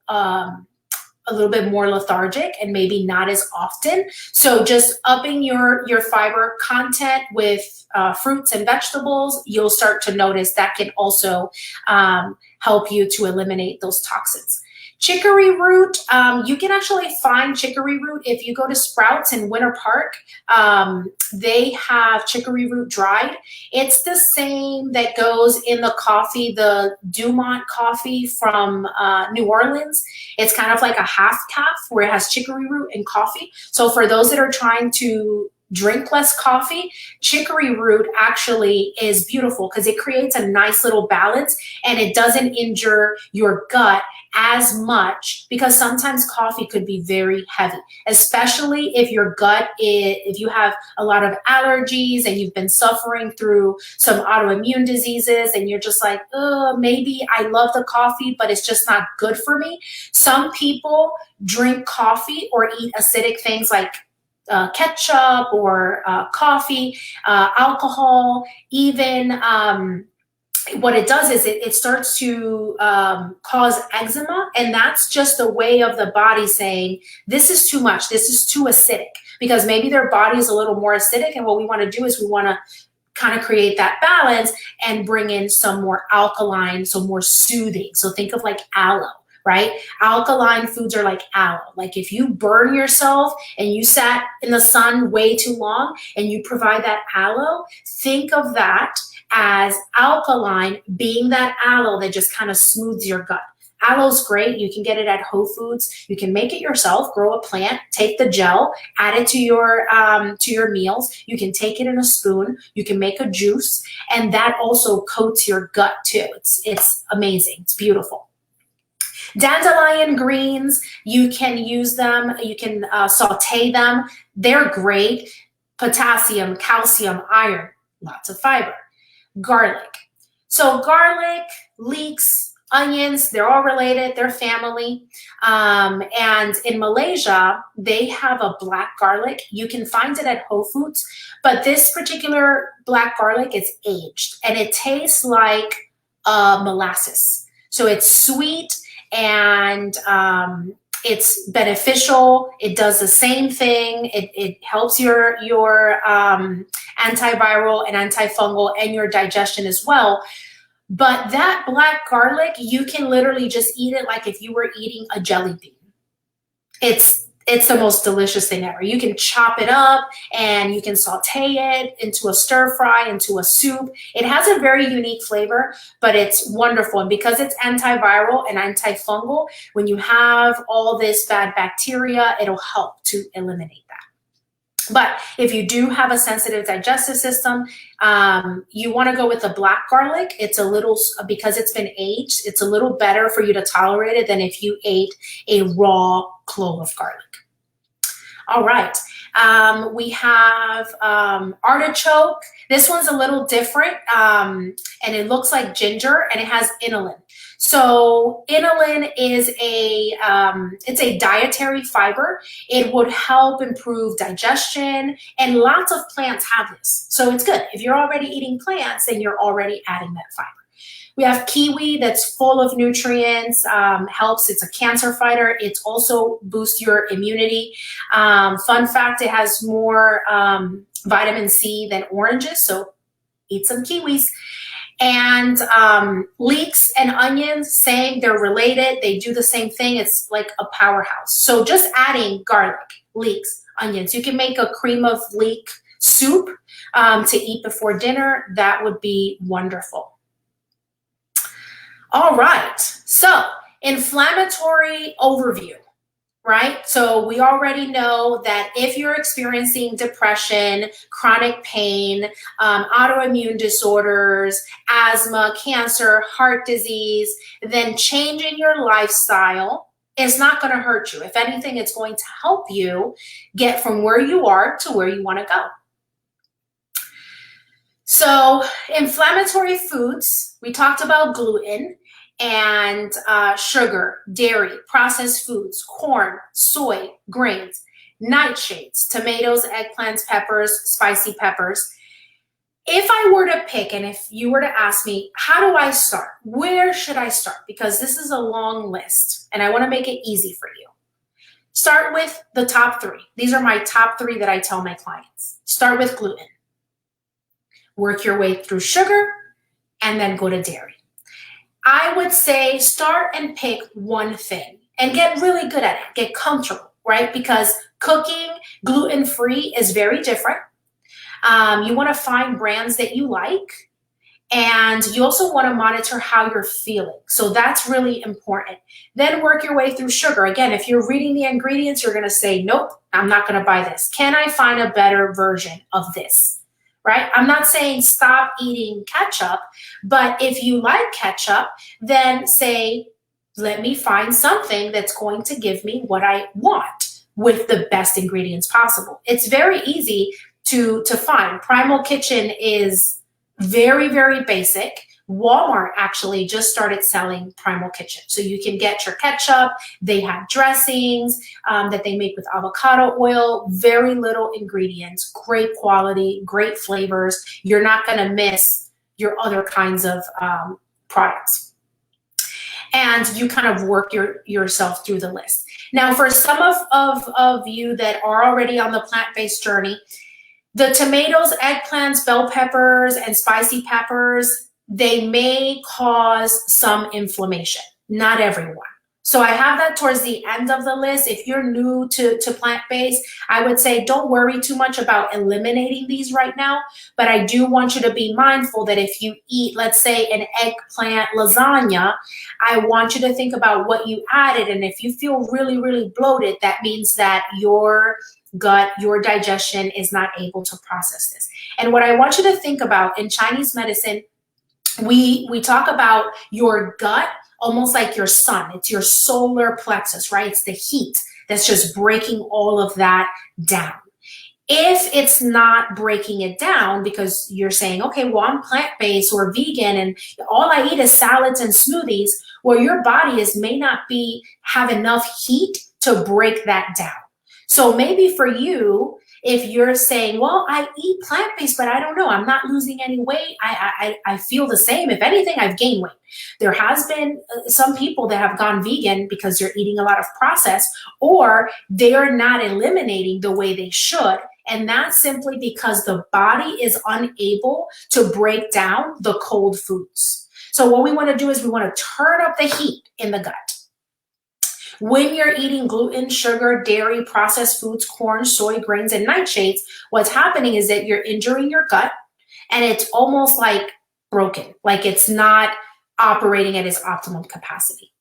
bit more lethargic and maybe not as often. So just upping your fiber content with fruits and vegetables, you'll start to notice that can also help you to eliminate those toxins. Chicory root, you can actually find chicory root if you go to Sprouts in Winter Park. They have chicory root dried. It's the same that goes in the coffee, the Dumont coffee from New Orleans. It's kind of like a half cup where it has chicory root and coffee. So for those that are trying to drink less coffee, chicory root actually is beautiful because it creates a nice little balance and it doesn't injure your gut as much, because sometimes coffee could be very heavy, especially if your gut if you have a lot of allergies and you've been suffering through some autoimmune diseases and you're just like, oh, maybe I love the coffee, but it's just not good for me. Some people drink coffee or eat acidic things like ketchup or coffee, alcohol, even what it does is it starts to cause eczema, and that's just a way of the body saying, this is too much, this is too acidic, because maybe their body is a little more acidic, and what we want to do is we want to kind of create that balance and bring in some more alkaline, so more soothing. So think of like aloe. Right? Alkaline foods are like aloe. Like if you burn yourself and you sat in the sun way too long and you provide that aloe, think of that as alkaline being that aloe that just kind of smooths your gut. Aloe's great. You can get it at Whole Foods. You can make it yourself, grow a plant, take the gel, add it to your meals. You can take it in a spoon. You can make a juice, and that also coats your gut too. It's amazing. It's beautiful. Dandelion greens, you can use them. You can saute them. They're great. Potassium, calcium, iron, lots of fiber. Garlic. So garlic, leeks, onions, they're all related. They're family. And in Malaysia, they have a black garlic. You can find it at Whole Foods, but this particular black garlic is aged, and it tastes like molasses. So it's sweet, and it's beneficial. It does the same thing. It helps your antiviral and antifungal and your digestion as well. But that black garlic, you can literally just eat it like if you were eating a jelly bean. It's the most delicious thing ever. You can chop it up and you can saute it into a stir fry, into a soup. It has a very unique flavor, but it's wonderful. And because it's antiviral and antifungal, when you have all this bad bacteria, it'll help to eliminate that. But if you do have a sensitive digestive system, you want to go with the black garlic. It's a little, because it's been aged, it's a little better for you to tolerate it than if you ate a raw clove of garlic. All right. We have artichoke. This one's a little different, and it looks like ginger, and it has inulin. So inulin is it's a dietary fiber. It would help improve digestion, and lots of plants have this. So it's good. If you're already eating plants, then you're already adding that fiber. We have kiwi that's full of nutrients, helps. It's a cancer fighter. It also boosts your immunity. Fun fact, it has more vitamin C than oranges, so eat some kiwis. And leeks and onions, same, they're related. They do the same thing. It's like a powerhouse. So just adding garlic, leeks, onions. You can make a cream of leek soup to eat before dinner. That would be wonderful. All right, so inflammatory overview, right? So we already know that if you're experiencing depression, chronic pain, autoimmune disorders, asthma, cancer, heart disease, then changing your lifestyle is not going to hurt you. If anything, it's going to help you get from where you are to where you want to go. So inflammatory foods, we talked about gluten and sugar, dairy, processed foods, corn, soy, grains, nightshades, tomatoes, eggplants, peppers, spicy peppers. If I were to pick, and if you were to ask me, how do I start? Where should I start? Because this is a long list and I want to make it easy for you. Start with the top 3. These are my top 3 that I tell my clients. Start with gluten. Work your way through sugar and then go to dairy. I would say start and pick one thing and get really good at it. Get comfortable, right? Because cooking gluten-free is very different. You want to find brands that you like, and you also want to monitor how you're feeling. So that's really important. Then work your way through sugar. Again, if you're reading the ingredients, you're going to say, nope, I'm not going to buy this. Can I find a better version of this? Right? I'm not saying stop eating ketchup, but if you like ketchup, then say, let me find something that's going to give me what I want with the best ingredients possible. It's very easy to find. Primal Kitchen is very, very basic. Walmart actually just started selling Primal Kitchen. So you can get your ketchup. They have dressings that they make with avocado oil, very little ingredients, great quality, great flavors. You're not going to miss your other kinds of products. And you kind of work yourself through the list. Now, for some of you that are already on the plant-based journey, the tomatoes, eggplants, bell peppers, and spicy peppers, they may cause some inflammation. Not everyone, So I have that towards the end of the list. If you're new to plant-based, I would say don't worry too much about eliminating these right now, but I do want you to be mindful that if you eat, let's say, an eggplant lasagna, I want you to think about what you added. And if you feel really, really bloated, that means that your gut, your digestion is not able to process this. And what I want you to think about in Chinese medicine, we talk about your gut almost like your sun. It's your solar plexus, right? It's the heat that's just breaking all of that down. If it's not breaking it down because you're saying, okay, well, I'm plant-based or vegan and all I eat is salads and smoothies, well, your body may not have enough heat to break that down. So maybe for you, if you're saying, well, I eat plant-based, but I don't know, I'm not losing any weight. I feel the same. If anything, I've gained weight. There has been some people that have gone vegan because they're eating a lot of processed, or they are not eliminating the way they should. And that's simply because the body is unable to break down the cold foods. So what we want to do is we want to turn up the heat in the gut. When you're eating gluten, sugar, dairy, processed foods, corn, soy, grains, and nightshades, what's happening is that you're injuring your gut and it's almost like broken, like it's not operating at its optimum capacity.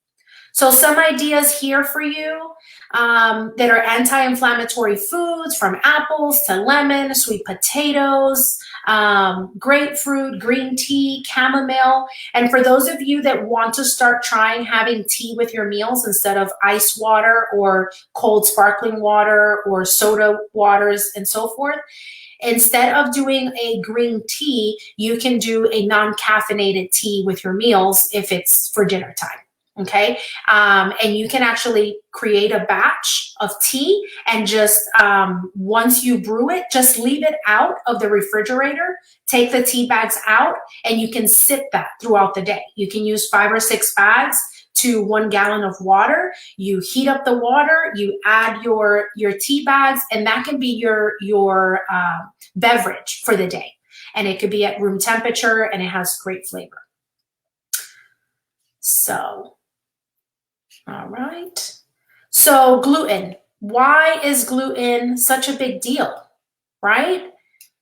So some ideas here for you that are anti-inflammatory foods, from apples to lemon, sweet potatoes, grapefruit, green tea, chamomile. And for those of you that want to start trying having tea with your meals instead of ice water or cold sparkling water or soda waters and so forth, instead of doing a green tea, you can do a non-caffeinated tea with your meals if it's for dinner time. Okay, and you can actually create a batch of tea and just once you brew it, just leave it out of the refrigerator, take the tea bags out, and you can sip that throughout the day. You can use 5 or 6 bags to 1 gallon of water. You heat up the water, you add your tea bags, and that can be your beverage for the day. And it could be at room temperature, and it has great flavor. So, all right. So gluten. Why is gluten such a big deal, right?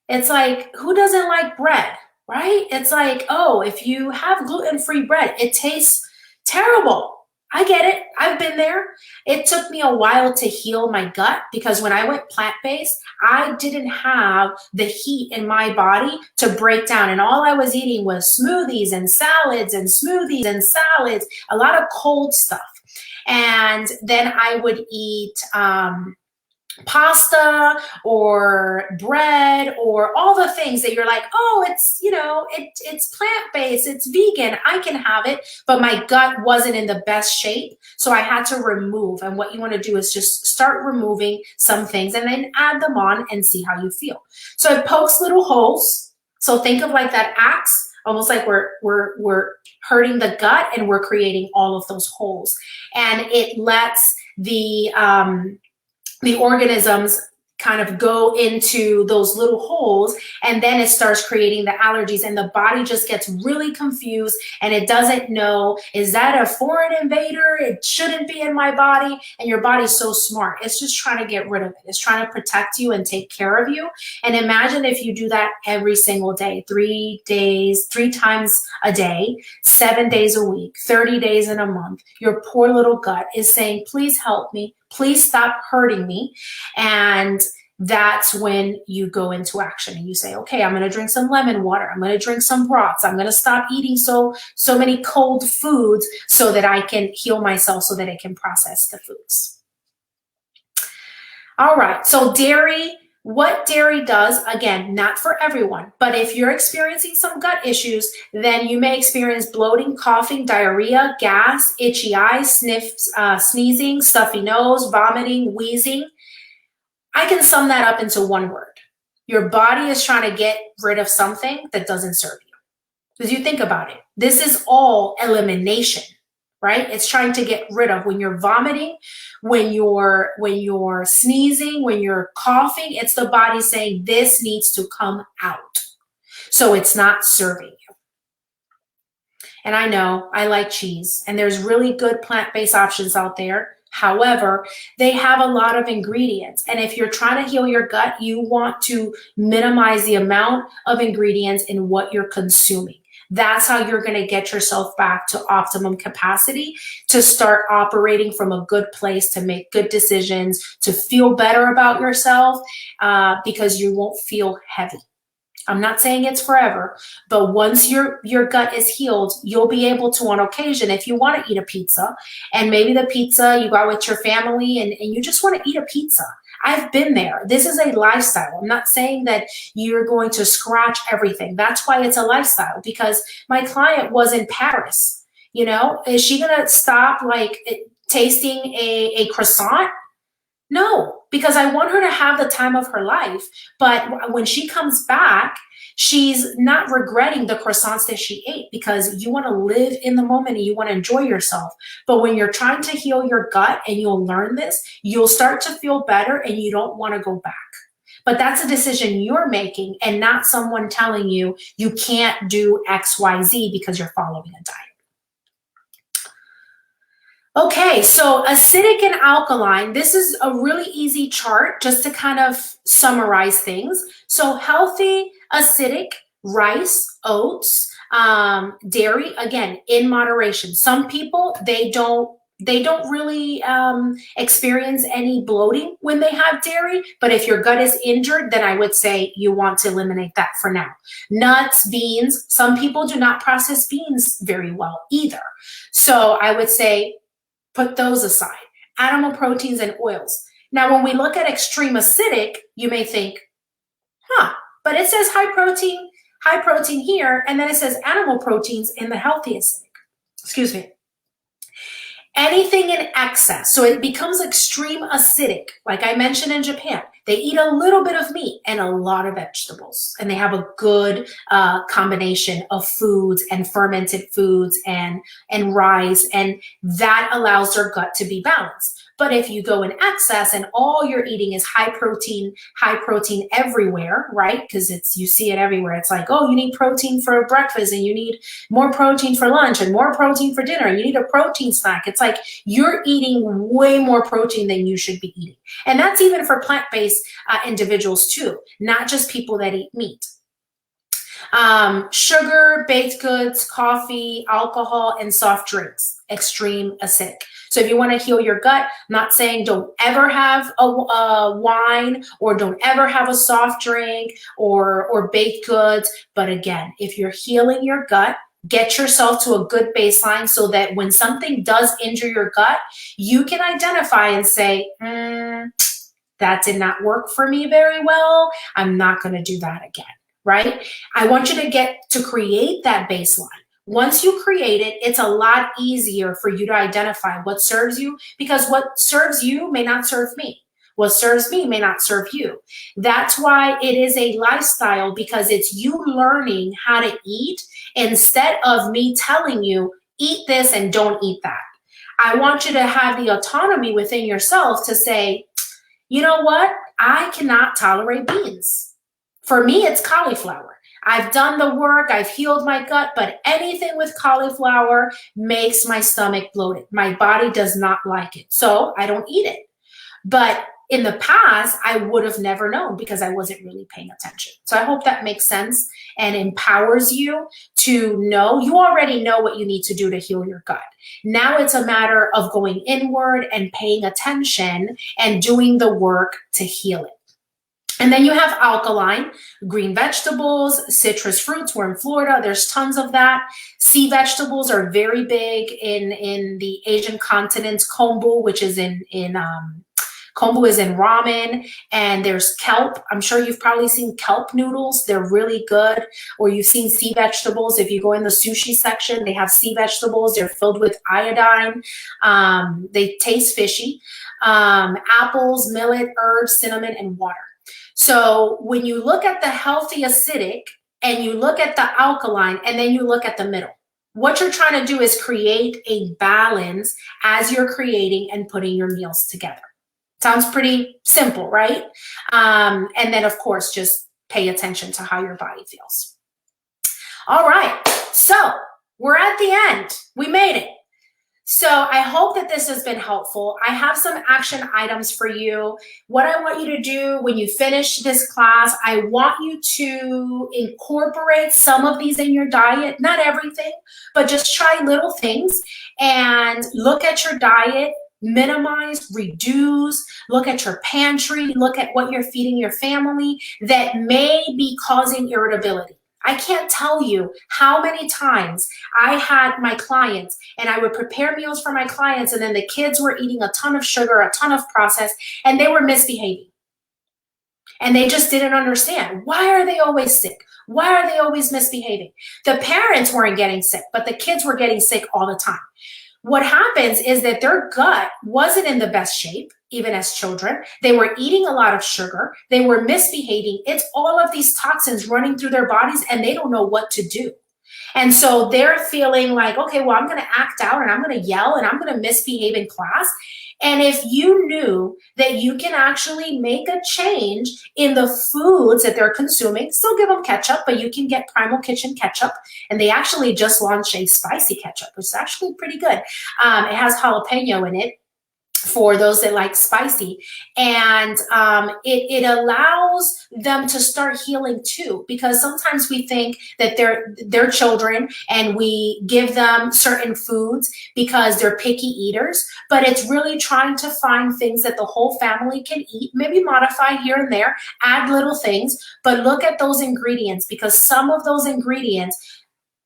It's like, who doesn't like bread, right? It's like, oh, if you have gluten-free bread, it tastes terrible. I get it. I've been there. It took me a while to heal my gut because when I went plant-based, I didn't have the heat in my body to break down. And all I was eating was smoothies and salads and smoothies and salads, a lot of cold stuff. And then I would eat pasta or bread or all the things that you're like, oh, it's, you know, it's plant-based, it's vegan, I can have it, but my gut wasn't in the best shape. So I had to remove. And what you want to do is just start removing some things and then add them on and see how you feel. So it pokes little holes. So think of like that axe, almost like we're hurting the gut and we're creating all of those holes. And it lets the organisms kind of go into those little holes, and then it starts creating the allergies, and the body just gets really confused and it doesn't know, is that a foreign invader? It shouldn't be in my body. And your body's so smart. It's just trying to get rid of it. It's trying to protect you and take care of you. And imagine if you do that every single day, 3 times a day, 7 days a week, 30 days in a month. Your poor little gut is saying, please help me. Please stop hurting me. And that's when you go into action and you say, okay, I'm going to drink some lemon water. I'm going to drink some broths. I'm going to stop eating so many cold foods so that I can heal myself, so that I can process the foods. All right. So dairy, what dairy does, again, not for everyone, but if you're experiencing some gut issues, then you may experience bloating, coughing, diarrhea, gas, itchy eyes, sneezing, stuffy nose, vomiting, wheezing. I can sum that up into one word. Your body is trying to get rid of something that doesn't serve you. Because you think about it, this is all elimination, right? It's trying to get rid of. When you're vomiting, when you're sneezing, when you're coughing, it's the body saying this needs to come out. So it's not serving you. And I know I like cheese, and there's really good plant-based options out there. However, they have a lot of ingredients. And if you're trying to heal your gut, you want to minimize the amount of ingredients in what you're consuming. That's how you're going to get yourself back to optimum capacity, to start operating from a good place, to make good decisions, to feel better about yourself, because you won't feel heavy. I'm not saying it's forever, but once your gut is healed, you'll be able to, on occasion, if you want to eat a pizza, and maybe the pizza, you go out with your family and you just want to eat a pizza. I've been there. This is a lifestyle. I'm not saying that you're going to scratch everything. That's why it's a lifestyle, because my client was in Paris. You know, is she going to stop like tasting a croissant? No, because I want her to have the time of her life. But when she comes back, she's not regretting the croissants that she ate, because you want to live in the moment and you want to enjoy yourself. But when you're trying to heal your gut, and you'll learn this, you'll start to feel better and you don't want to go back. But that's a decision you're making, and not someone telling you you can't do X, Y, Z because you're following a diet. Okay, so acidic and alkaline, this is a really easy chart just to kind of summarize things. So healthy, acidic, rice, oats, dairy, again, in moderation. Some people, they don't really experience any bloating when they have dairy, but if your gut is injured, then I would say you want to eliminate that for now. Nuts, beans, some people do not process beans very well either. So I would say put those aside. Animal proteins and oils. Now, when we look at extreme acidic, you may think, but it says high protein here, and then it says animal proteins in the healthy acidic. Excuse me. Anything in excess, so it becomes extreme acidic. Like I mentioned in Japan, they eat a little bit of meat and a lot of vegetables, and they have a good combination of foods and fermented foods and rice, and that allows their gut to be balanced. But if you go in excess and all you're eating is high protein everywhere, right? Because you see it everywhere. It's like, oh, you need protein for breakfast, and you need more protein for lunch, and more protein for dinner, and you need a protein snack. It's like you're eating way more protein than you should be eating. And that's even for plant-based individuals too, not just people that eat meat. Sugar, baked goods, coffee, alcohol, and soft drinks, extreme acidic. So if you want to heal your gut, I'm not saying don't ever have a wine, or don't ever have a soft drink or baked goods. But again, if you're healing your gut, get yourself to a good baseline so that when something does injure your gut, you can identify and say, that did not work for me very well. I'm not going to do that again, right? I want you to get to create that baseline. Once you create it, it's a lot easier for you to identify what serves you, because what serves you may not serve me. What serves me may not serve you. That's why it is a lifestyle, because it's you learning how to eat instead of me telling you, eat this and don't eat that. I want you to have the autonomy within yourself to say, you know what? I cannot tolerate beans. For me, it's cauliflower. I've done the work, I've healed my gut, but anything with cauliflower makes my stomach bloated. My body does not like it, so I don't eat it. But in the past, I would have never known because I wasn't really paying attention. So I hope that makes sense and empowers you to know. You already know what you need to do to heal your gut. Now it's a matter of going inward and paying attention and doing the work to heal it. And then you have alkaline, green vegetables, citrus fruits. We're in Florida. There's tons of that. Sea vegetables are very big in the Asian continents. Kombu, which is kombu is in ramen, and there's kelp. I'm sure you've probably seen kelp noodles. They're really good. Or you've seen sea vegetables. If you go in the sushi section, they have sea vegetables. They're filled with iodine. They taste fishy. Apples, millet, herbs, cinnamon, and water. So when you look at the healthy acidic and you look at the alkaline and then you look at the middle, what you're trying to do is create a balance as you're creating and putting your meals together. Sounds pretty simple, right? And then, of course, just pay attention to how your body feels. All right. So We're at the end. We made it. So I hope that this has been helpful. I have some action items for you. What I want you to do when you finish this class, I want you to incorporate some of these in your diet, not everything, but just try little things and look at your diet, minimize, reduce, look at your pantry, look at what you're feeding your family that may be causing irritability. I can't tell you how many times I had my clients and I would prepare meals for my clients and then the kids were eating a ton of sugar, a ton of processed, and they were misbehaving. And they just didn't understand. Why are they always sick? Why are they always misbehaving? The parents weren't getting sick, but the kids were getting sick all the time. What happens is that their gut wasn't in the best shape, even as children. They were eating a lot of sugar. They were misbehaving. It's all of these toxins running through their bodies and they don't know what to do. And so they're feeling like, okay, well, I'm going to act out and I'm going to yell and I'm going to misbehave in class. And if you knew that you can actually make a change in the foods that they're consuming, still give them ketchup, but you can get Primal Kitchen ketchup. And they actually just launched a spicy ketchup, which is actually pretty good. It has jalapeno in it for those that like spicy. And it allows them to start healing too, because sometimes we think that they're children and we give them certain foods because they're picky eaters, but it's really trying to find things that the whole family can eat, maybe modify here and there, add little things, but look at those ingredients, because some of those ingredients,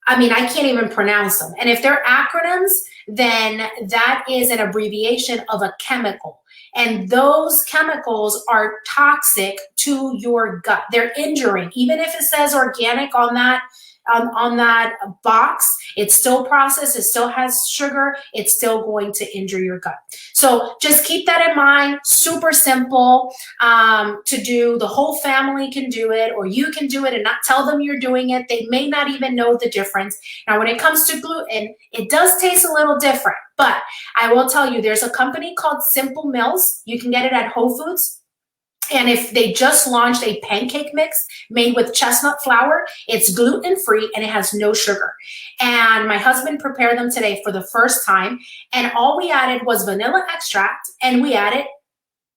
I mean, I can't even pronounce them. And if they're acronyms, then that is an abbreviation of a chemical. And those chemicals are toxic to your gut. They're injuring. Even if it says organic on that box, it's still processed, it still has sugar, it's still going to injure your gut. So just keep that in mind. Super simple to do. The whole family can do it, or you can do it and not tell them you're doing it. They may not even know the difference. Now, when it comes to gluten, it does taste a little different, but I will tell you, there's a company called Simple Mills. You can get it at Whole Foods. And if they just launched a pancake mix made with chestnut flour, it's gluten-free and it has no sugar. And my husband prepared them today for the first time. And all we added was vanilla extract and we added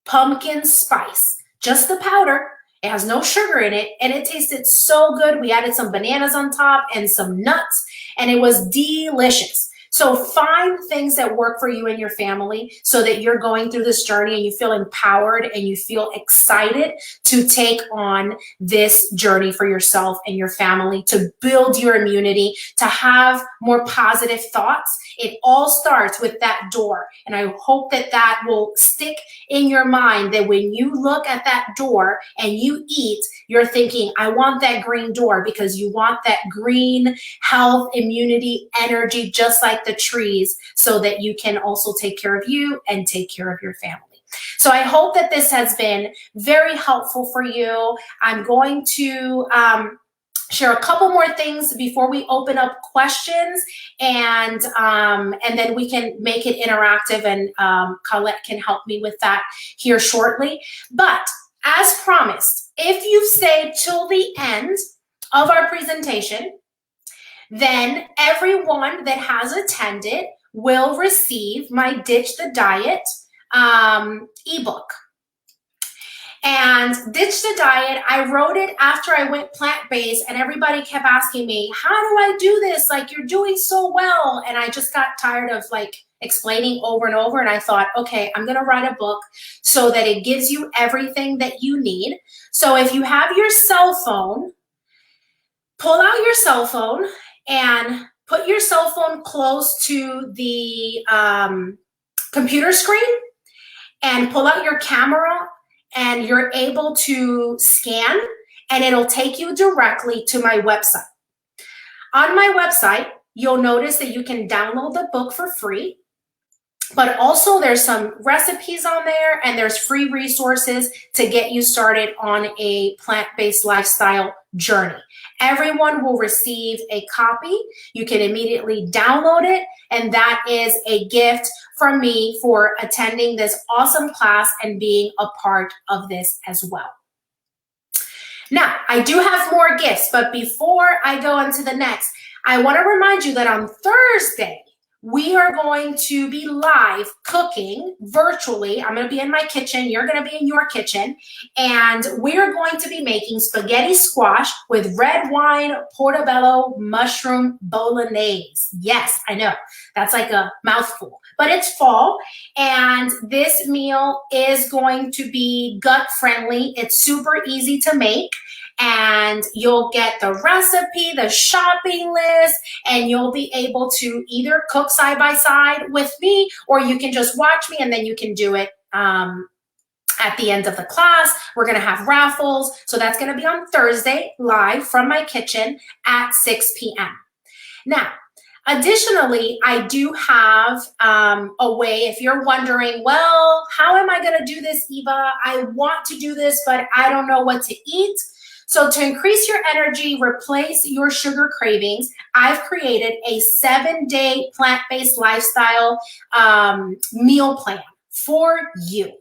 pumpkin spice, just the powder. It has no sugar in it and it tasted so good. We added some bananas on top and some nuts and it was delicious. So find things that work for you and your family so that you're going through this journey and you feel empowered and you feel excited to take on this journey for yourself and your family, to build your immunity, to have more positive thoughts. It all starts with that door. And I hope that that will stick in your mind, that when you look at that door and you eat, you're thinking, I want that green door, because you want that green health, immunity, energy, just like the trees, so that you can also take care of you and take care of your family. So I hope that this has been very helpful for you. I'm going to share a couple more things before we open up questions, and then we can make it interactive, and Colette can help me with that here shortly. But as promised, if you've stayed till the end of our presentation, then everyone that has attended will receive my Ditch the Diet ebook. And Ditch the Diet, I wrote it after I went plant-based, and everybody kept asking me, how do I do this? Like, you're doing so well. And I just got tired of like explaining over and over. And I thought, okay, I'm going to write a book so that it gives you everything that you need. So if you have your cell phone, pull out your cell phone and put your cell phone close to the computer screen and pull out your camera, and you're able to scan, and it'll take you directly to my website. On my website, you'll notice that you can download the book for free, but also there's some recipes on there and there's free resources to get you started on a plant-based lifestyle journey. Everyone will receive a copy. You can immediately download it, and that is a gift from me for attending this awesome class and being a part of this as well. Now, I do have more gifts, but before I go on to the next, I want to remind you that on Thursday, we are going to be live cooking virtually. I'm going to be in my kitchen. You're going to be in your kitchen. And we're going to be making spaghetti squash with red wine portobello mushroom bolognese. Yes, I know. That's like a mouthful. But it's fall. And this meal is going to be gut friendly. It's super easy to make. And you'll get the recipe, the shopping list, and you'll be able to either cook side by side with me, or you can just watch me and then you can do it at the end of the class. We're going to have raffles. So that's going to be on Thursday live from my kitchen at 6 p.m. Now, additionally, I do have a way, if you're wondering, well, how am I going to do this, Eva? I want to do this, but I don't know what to eat. So to increase your energy, replace your sugar cravings, I've created a 7-day plant-based lifestyle meal plan for you.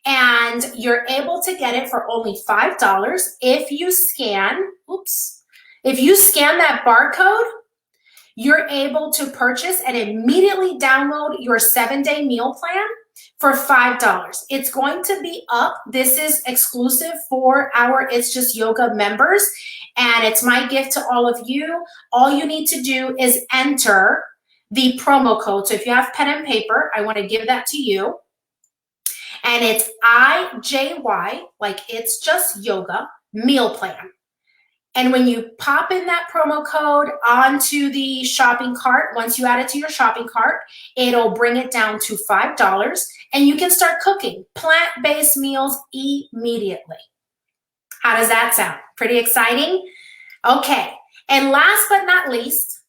And you're able to get it for only $5 if you scan, if you scan that barcode. You're able to purchase and immediately download your 7-day meal plan for $5. It's going to be up. This is exclusive for our It's Just Yoga members, and it's my gift to all of you. All you need to do is enter the promo code. So if you have pen and paper, I want to give that to you. And it's IJY, like It's Just Yoga meal plan. And when you pop in that promo code onto the shopping cart, once you add it to your shopping cart, it'll bring it down to $5, and you can start cooking plant-based meals immediately. How does that sound? Pretty exciting? Okay, and last but not least,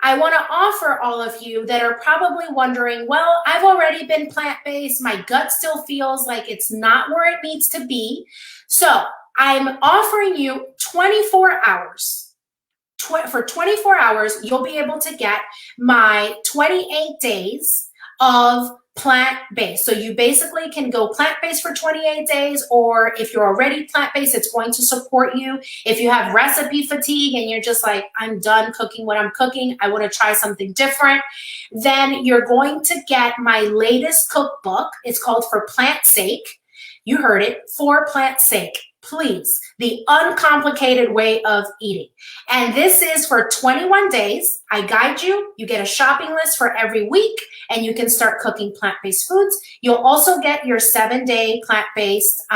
I want to offer all of you that are probably wondering, well, I've already been plant-based, my gut still feels like it's not where it needs to be. So I'm offering you 24 hours. For 24 hours, you'll be able to get my 28 days of plant-based. So you basically can go plant-based for 28 days, or if you're already plant-based, it's going to support you. If you have recipe fatigue and you're just like, I'm done cooking what I'm cooking, I want to try something different, then you're going to get my latest cookbook. It's called For Plant's Sake. You heard it, For Plant's Sake. Please, the uncomplicated way of eating. And this is for 21 days. I guide you. You get a shopping list for every week, and you can start cooking plant-based foods. You'll also get your 7-day plant-based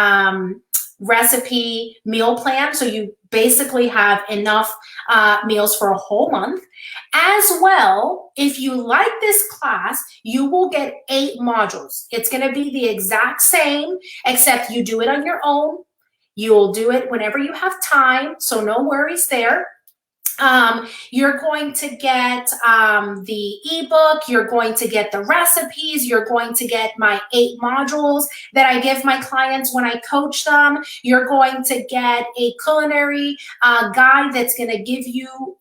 recipe meal plan. So you basically have enough meals for a whole month. As well, if you like this class, you will get 8 modules. It's going to be the exact same, except you do it on your own. You'll do it whenever you have time, so no worries there. You're going to get the ebook, you're going to get the recipes, you're going to get my 8 modules that I give my clients when I coach them. You're going to get a culinary guide that's going to give you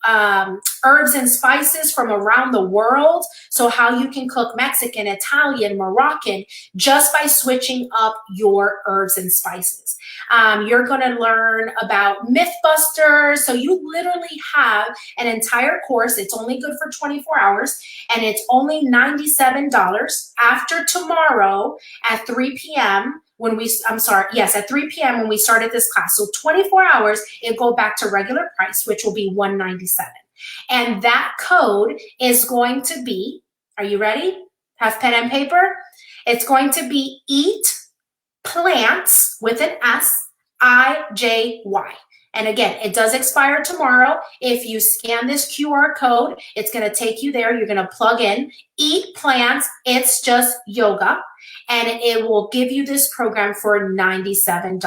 herbs and spices from around the world. So how you can cook Mexican, Italian, Moroccan, just by switching up your herbs and spices. You're going to learn about Mythbusters. So you literally have an entire course. It's only good for 24 hours, and it's only $97 after tomorrow at 3 p.m. at 3 p.m. when we started this class. So 24 hours, it'll go back to regular price, which will be $197. And that code is going to be, are you ready? Have pen and paper? It's going to be Eat Plants with an S, IJY. And again, it does expire tomorrow. If you scan this QR code, it's going to take you there. You're going to plug in Eat Plants, It's Just Yoga, and it will give you this program for $97.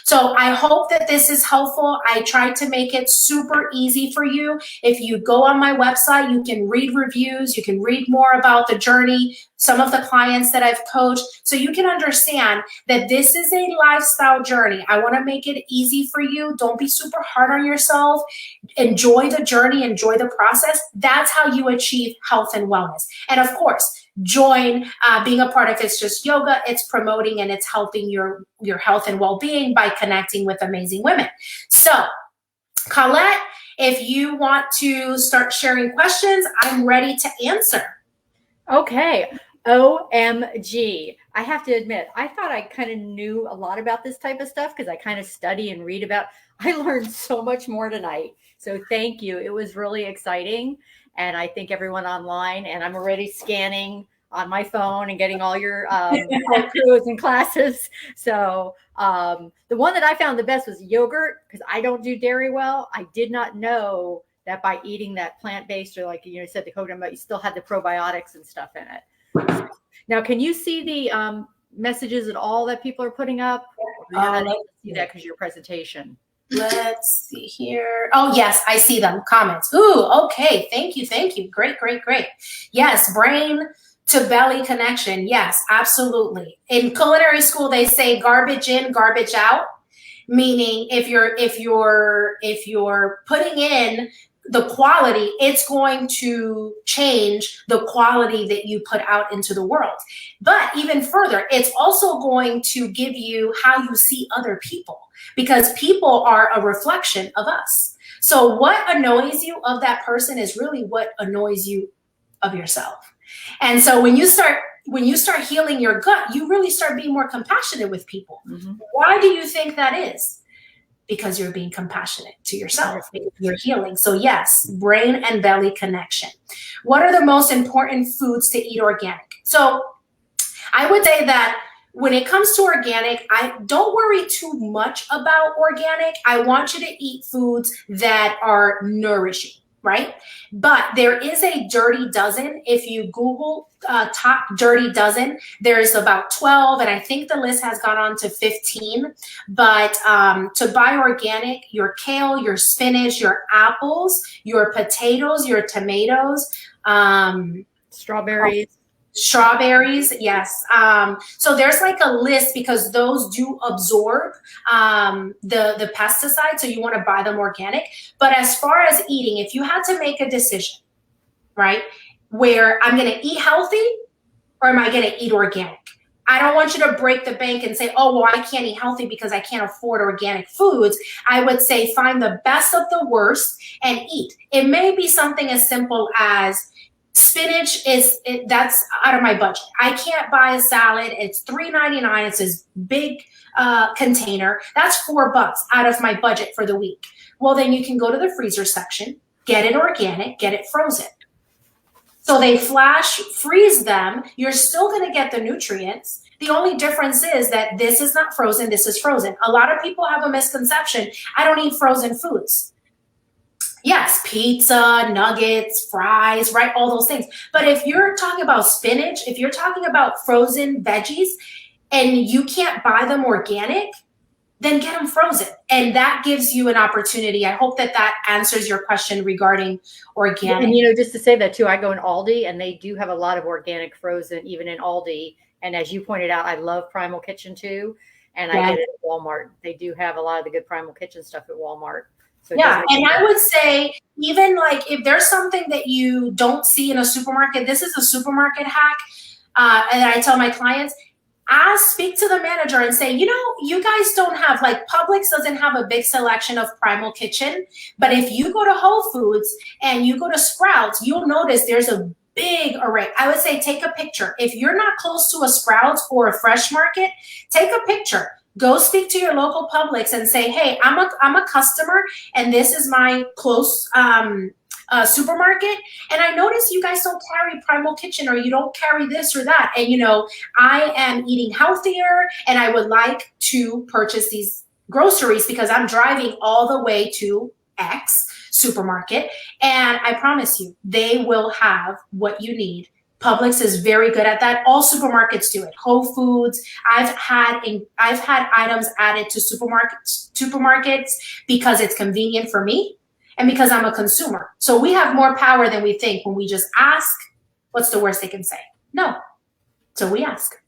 So I hope that this is helpful. I tried to make it super easy for you. If you go on my website, you can read reviews, you can read more about the journey, some of the clients that I've coached, so you can understand that this is a lifestyle journey. I want to make it easy for you. Don't be super hard on yourself. Enjoy the journey, enjoy the process. That's how you achieve health and wellness. And of course, join being a part of It's Just Yoga. It's promoting and it's helping your health and well-being by connecting with amazing women. So Colette If you want to start sharing questions, I'm ready to answer. Okay. OMG. I have to admit, I thought I kind of knew a lot about this type of stuff because I kind of study and read about. I learned so much more tonight. So thank you. It was really exciting. And I think everyone online, and I'm already scanning on my phone and getting all your codes and classes. So the one that I found the best was yogurt because I don't do dairy well. I did not know that by eating that plant-based, or like you said, the coconut milk, you still had the probiotics and stuff in it. Now, can you see the messages at all that people are putting up? You're not able to see that because of your presentation. Let's see here. Oh, yes, I see them. Comments. Ooh, okay. Thank you. Thank you. Great, great, great. Yes, brain to belly connection. Yes, absolutely. In culinary school, they say garbage in, garbage out. Meaning if you're putting in the quality, it's going to change the quality that you put out into the world. But even further, it's also going to give you how you see other people, because people are a reflection of us. So what annoys you of that person is really what annoys you of yourself. And so when you start healing your gut, you really start being more compassionate with people. Mm-hmm. Why do you think that is? Because you're being compassionate to yourself, you're healing. So yes, brain and belly connection. What are the most important foods to eat organic? So I would say that when it comes to organic, I don't worry too much about organic. I want you to eat foods that are nourishing, right? But there is a dirty dozen. If you Google top dirty dozen, there's about 12, and I think the list has gone on to 15. But to buy organic, your kale, your spinach, your apples, your potatoes, your tomatoes, strawberries, yes. So there's like a list because those do absorb the pesticide, so you want to buy them organic. But as far as eating, if you had to make a decision, right, where I'm going to eat healthy or am I going to eat organic? I don't want you to break the bank and say, oh, well, I can't eat healthy because I can't afford organic foods. I would say find the best of the worst and eat. It may be something as simple as spinach that's out of my budget. I can't buy a salad. It's $3.99. It's this big container. That's $4 out of my budget for the week. Well, then you can go to the freezer section, get it organic, get it frozen. So they flash freeze them. You're still going to get the nutrients. The only difference is that this is not frozen. This is frozen. A lot of people have a misconception. I don't eat frozen foods. Yes, pizza, nuggets, fries, right? All those things. But if you're talking about spinach, if you're talking about frozen veggies and you can't buy them organic, then get them frozen. And that gives you an opportunity. I hope that answers your question regarding organic. And, just to say that too, I go in Aldi and they do have a lot of organic frozen, even in Aldi. And as you pointed out, I love Primal Kitchen too. And I get it at Walmart. They do have a lot of the good Primal Kitchen stuff at Walmart. So yeah, and I would say even like if there's something that you don't see in a supermarket, this is a supermarket hack. And I tell my clients, speak to the manager and say, you guys don't have, like Publix doesn't have a big selection of Primal Kitchen, but if you go to Whole Foods and you go to Sprouts, you'll notice there's a big array. I would say take a picture. If you're not close to a Sprouts or a Fresh Market, take a picture. Go speak to your local Publix and say, hey, I'm a customer and this is my close supermarket. And I notice you guys don't carry Primal Kitchen or you don't carry this or that. And, I am eating healthier and I would like to purchase these groceries because I'm driving all the way to X supermarket. And I promise you, they will have what you need. Publix is very good at that. All supermarkets do it. Whole Foods. I've had items added to supermarkets because it's convenient for me and because I'm a consumer. So we have more power than we think when we just ask. What's the worst they can say? No. So we ask.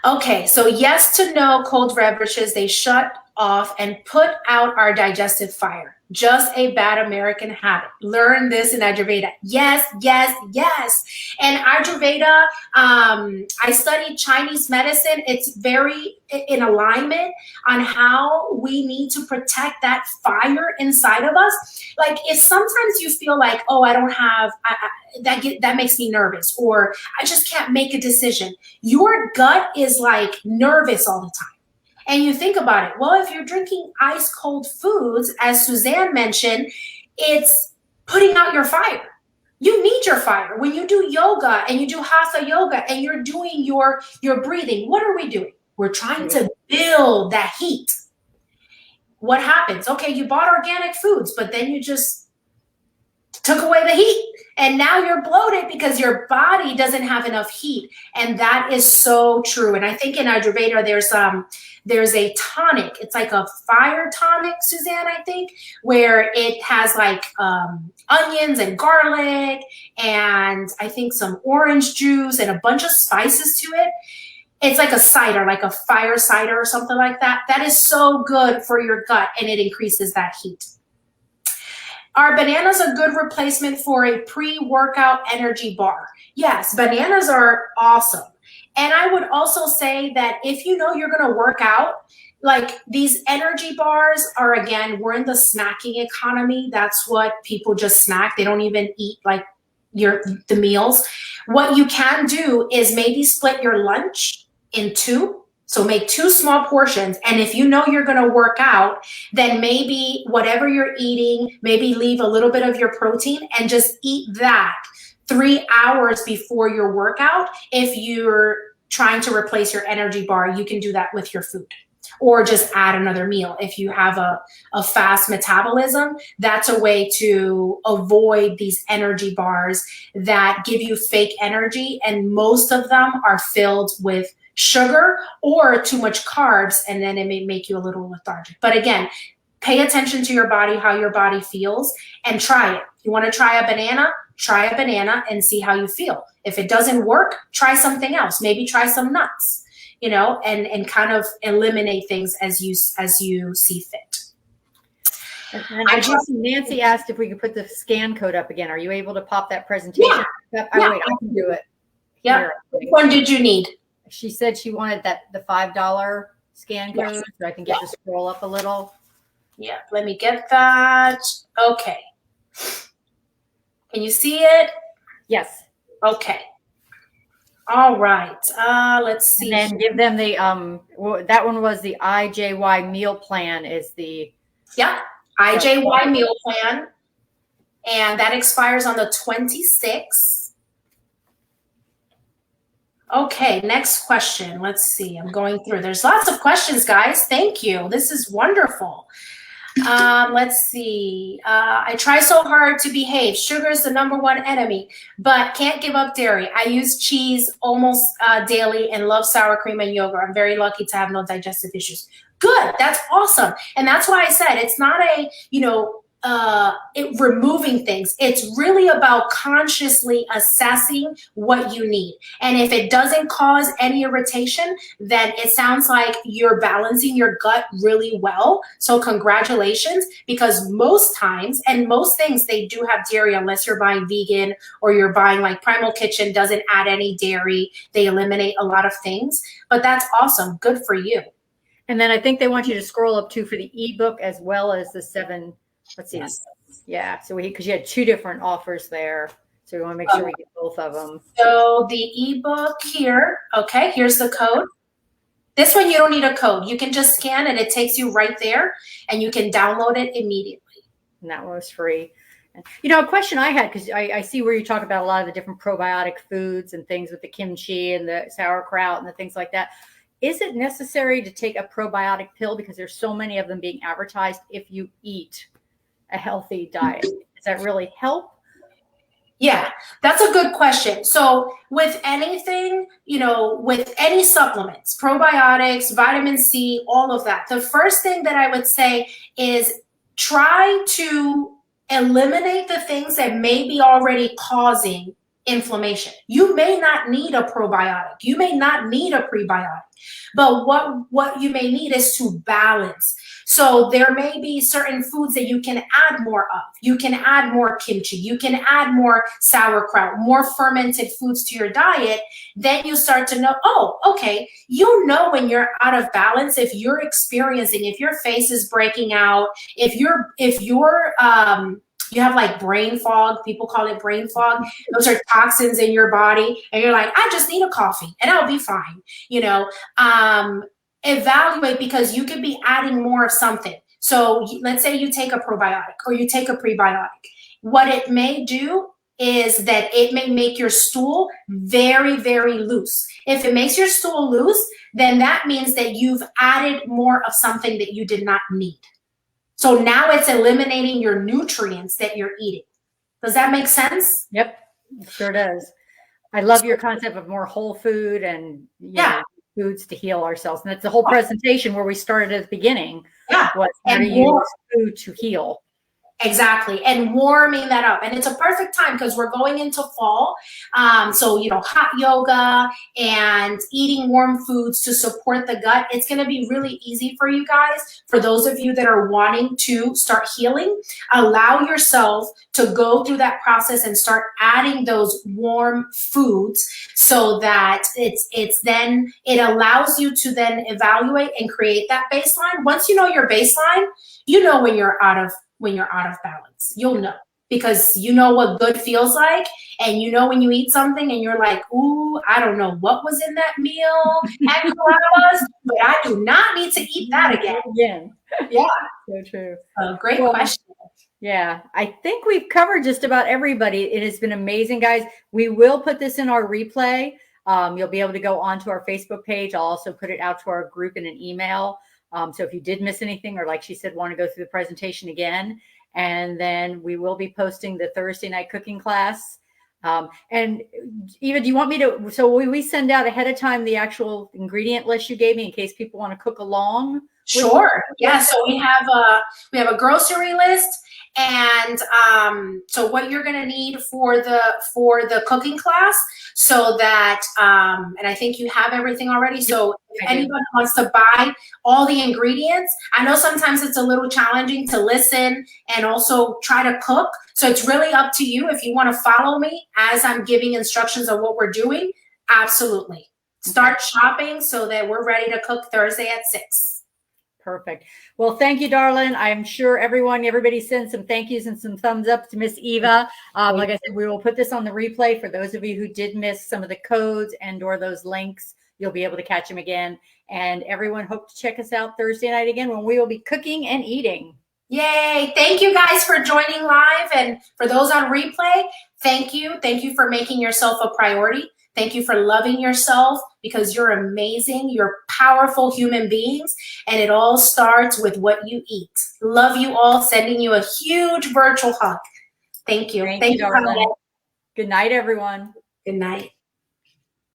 Okay, so yes to no cold beverages. They shut off and put out our digestive fire. Just a bad American habit. Learn this in Ayurveda. Yes, yes, yes. And Ayurveda, I studied Chinese medicine. It's very in alignment on how we need to protect that fire inside of us. Like if sometimes you feel like, oh, I don't have, that makes me nervous, or I just can't make a decision. Your gut is like nervous all the time. And you think about it, well, if you're drinking ice cold foods, as Suzanne mentioned, it's putting out your fire. You need your fire. When you do yoga and you do hatha yoga and you're doing your breathing, what are we doing? We're trying to build that heat. What happens? Okay, you bought organic foods, but then you just took away the heat. And now you're bloated because your body doesn't have enough heat. And that is so true. And I think in Ayurveda, there's a tonic. It's like a fire tonic, Suzanne, I think, where it has like onions and garlic and I think some orange juice and a bunch of spices to it. It's like a cider, like a fire cider or something like that. That is so good for your gut and it increases that heat. Are bananas a good replacement for a pre-workout energy bar? Yes, bananas are awesome. And I would also say that if you know you're going to work out, like these energy bars are, again, we're in the snacking economy. That's what people just snack. They don't even eat like the meals. What you can do is maybe split your lunch in two. So make 2 small portions. And if you know you're going to work out, then maybe whatever you're eating, maybe leave a little bit of your protein and just eat that 3 hours before your workout. If you're trying to replace your energy bar, you can do that with your food. Or just add another meal. If you have a fast metabolism, that's a way to avoid these energy bars that give you fake energy. And most of them are filled with sugar or too much carbs, and then it may make you a little lethargic. But again, pay attention to your body, how your body feels, and try it. If you want to try a banana and see how you feel. If it doesn't work, try something else. Maybe try some nuts, you know, and kind of eliminate things as you see fit. And Nancy asked if we could put the scan code up again. Are you able to pop that presentation? Yeah. Wait, I can do it. Yeah. Which one did you need? She said she wanted the $5 scan code, so I can get to scroll up a little. Yeah, let me get that. Okay. Can you see it? Yes. Okay. All right. Let's see. And then give them the that one was the IJY meal plan is the IJY meal plan, and that expires on the 26th. Okay, next question. Let's see. I'm going through. There's lots of questions, guys. Thank you. This is wonderful. Let's see. I try so hard to behave. Sugar is the #1 enemy, but can't give up dairy. I use cheese almost daily and love sour cream and yogurt. I'm very lucky to have no digestive issues. Good. That's awesome. And that's why I said it's not a, removing things. It's really about consciously assessing what you need. And if it doesn't cause any irritation, then it sounds like you're balancing your gut really well. So congratulations, because most times and most things, they do have dairy unless you're buying vegan or you're buying like Primal Kitchen doesn't add any dairy. They eliminate a lot of things, but that's awesome. Good for you. And then I think they want you to scroll up too for the ebook as well as the 7. Let's see. Yes. Yeah. So because you had 2 different offers there. So we want to make sure we get both of them. So the ebook here. Okay. Here's the code. This one, you don't need a code. You can just scan and it takes you right there and you can download it immediately. And that one was free. A question I had, because I see where you talk about a lot of the different probiotic foods and things with the kimchi and the sauerkraut and the things like that. Is it necessary to take a probiotic pill because there's so many of them being advertised if you eat a healthy diet? Does that really help? Yeah, that's a good question. So with anything, with any supplements, probiotics, vitamin C, all of that, the first thing that I would say is try to eliminate the things that may be already causing inflammation. You may not need a probiotic. You may not need a prebiotic. But what you may need is to balance. So there may be certain foods that you can add more of. You can add more kimchi. You can add more sauerkraut, more fermented foods to your diet. Then you start to know, oh, okay, you know when you're out of balance, if you're experiencing, if your face is breaking out, if you have like brain fog, people call it brain fog. Those are toxins in your body. And you're like, I just need a coffee and I'll be fine. You know, evaluate, because you could be adding more of something. So let's say you take a probiotic or you take a prebiotic. What it may do is that it may make your stool very, very loose. If it makes your stool loose, then that means that you've added more of something that you did not need. So now it's eliminating your nutrients that you're eating. Does that make sense? Yep, it sure does. I love your concept of more whole food and foods to heal ourselves. And that's the whole presentation where we started at the beginning. Yeah. Was how to use food to heal. Exactly. And warming that up. And it's a perfect time because we're going into fall. So, you know, hot yoga and eating warm foods to support the gut. It's going to be really easy for you guys. For those of you that are wanting to start healing, allow yourself to go through that process and start adding those warm foods so that it allows you to then evaluate and create that baseline. Once you know your baseline, you know when you're out of balance. You'll know, because you know what good feels like, and you know when you eat something and you're like, ooh, I don't know what was in that meal, but I do not need to eat that again. Yeah. So true. Great question. Yeah, I think we've covered just about everybody. It has been amazing, guys. We will put this in our replay. You'll be able to go onto our Facebook page. I'll also put it out to our group in an email. So if you did miss anything, or like she said, want to go through the presentation again, and then we will be posting the Thursday night cooking class. And Eva, do you want me to, so we send out ahead of time the actual ingredient list you gave me in case people want to cook along? Sure. Yeah. So we have a grocery list, and so what you're going to need for the cooking class, so that and I think you have everything already. So if anyone wants to buy all the ingredients, I know sometimes it's a little challenging to listen and also try to cook. So it's really up to you. If you want to follow me as I'm giving instructions on what we're doing, absolutely. Start shopping so that we're ready to cook Thursday at 6. Perfect. Well, thank you, darling. I'm sure everybody sends some thank yous and some thumbs up to Miss Eva. Like I said, we will put this on the replay for those of you who did miss some of the codes and or those links. You'll be able to catch them again. And everyone, hope to check us out Thursday night again when we will be cooking and eating. Yay. Thank you guys for joining live. And for those on replay, thank you. Thank you for making yourself a priority. Thank you for loving yourself, because you're amazing. You're powerful human beings, and it all starts with what you eat. Love you all. Sending you a huge virtual hug. Thank you. Thank you, darling. Good night, everyone. Good night.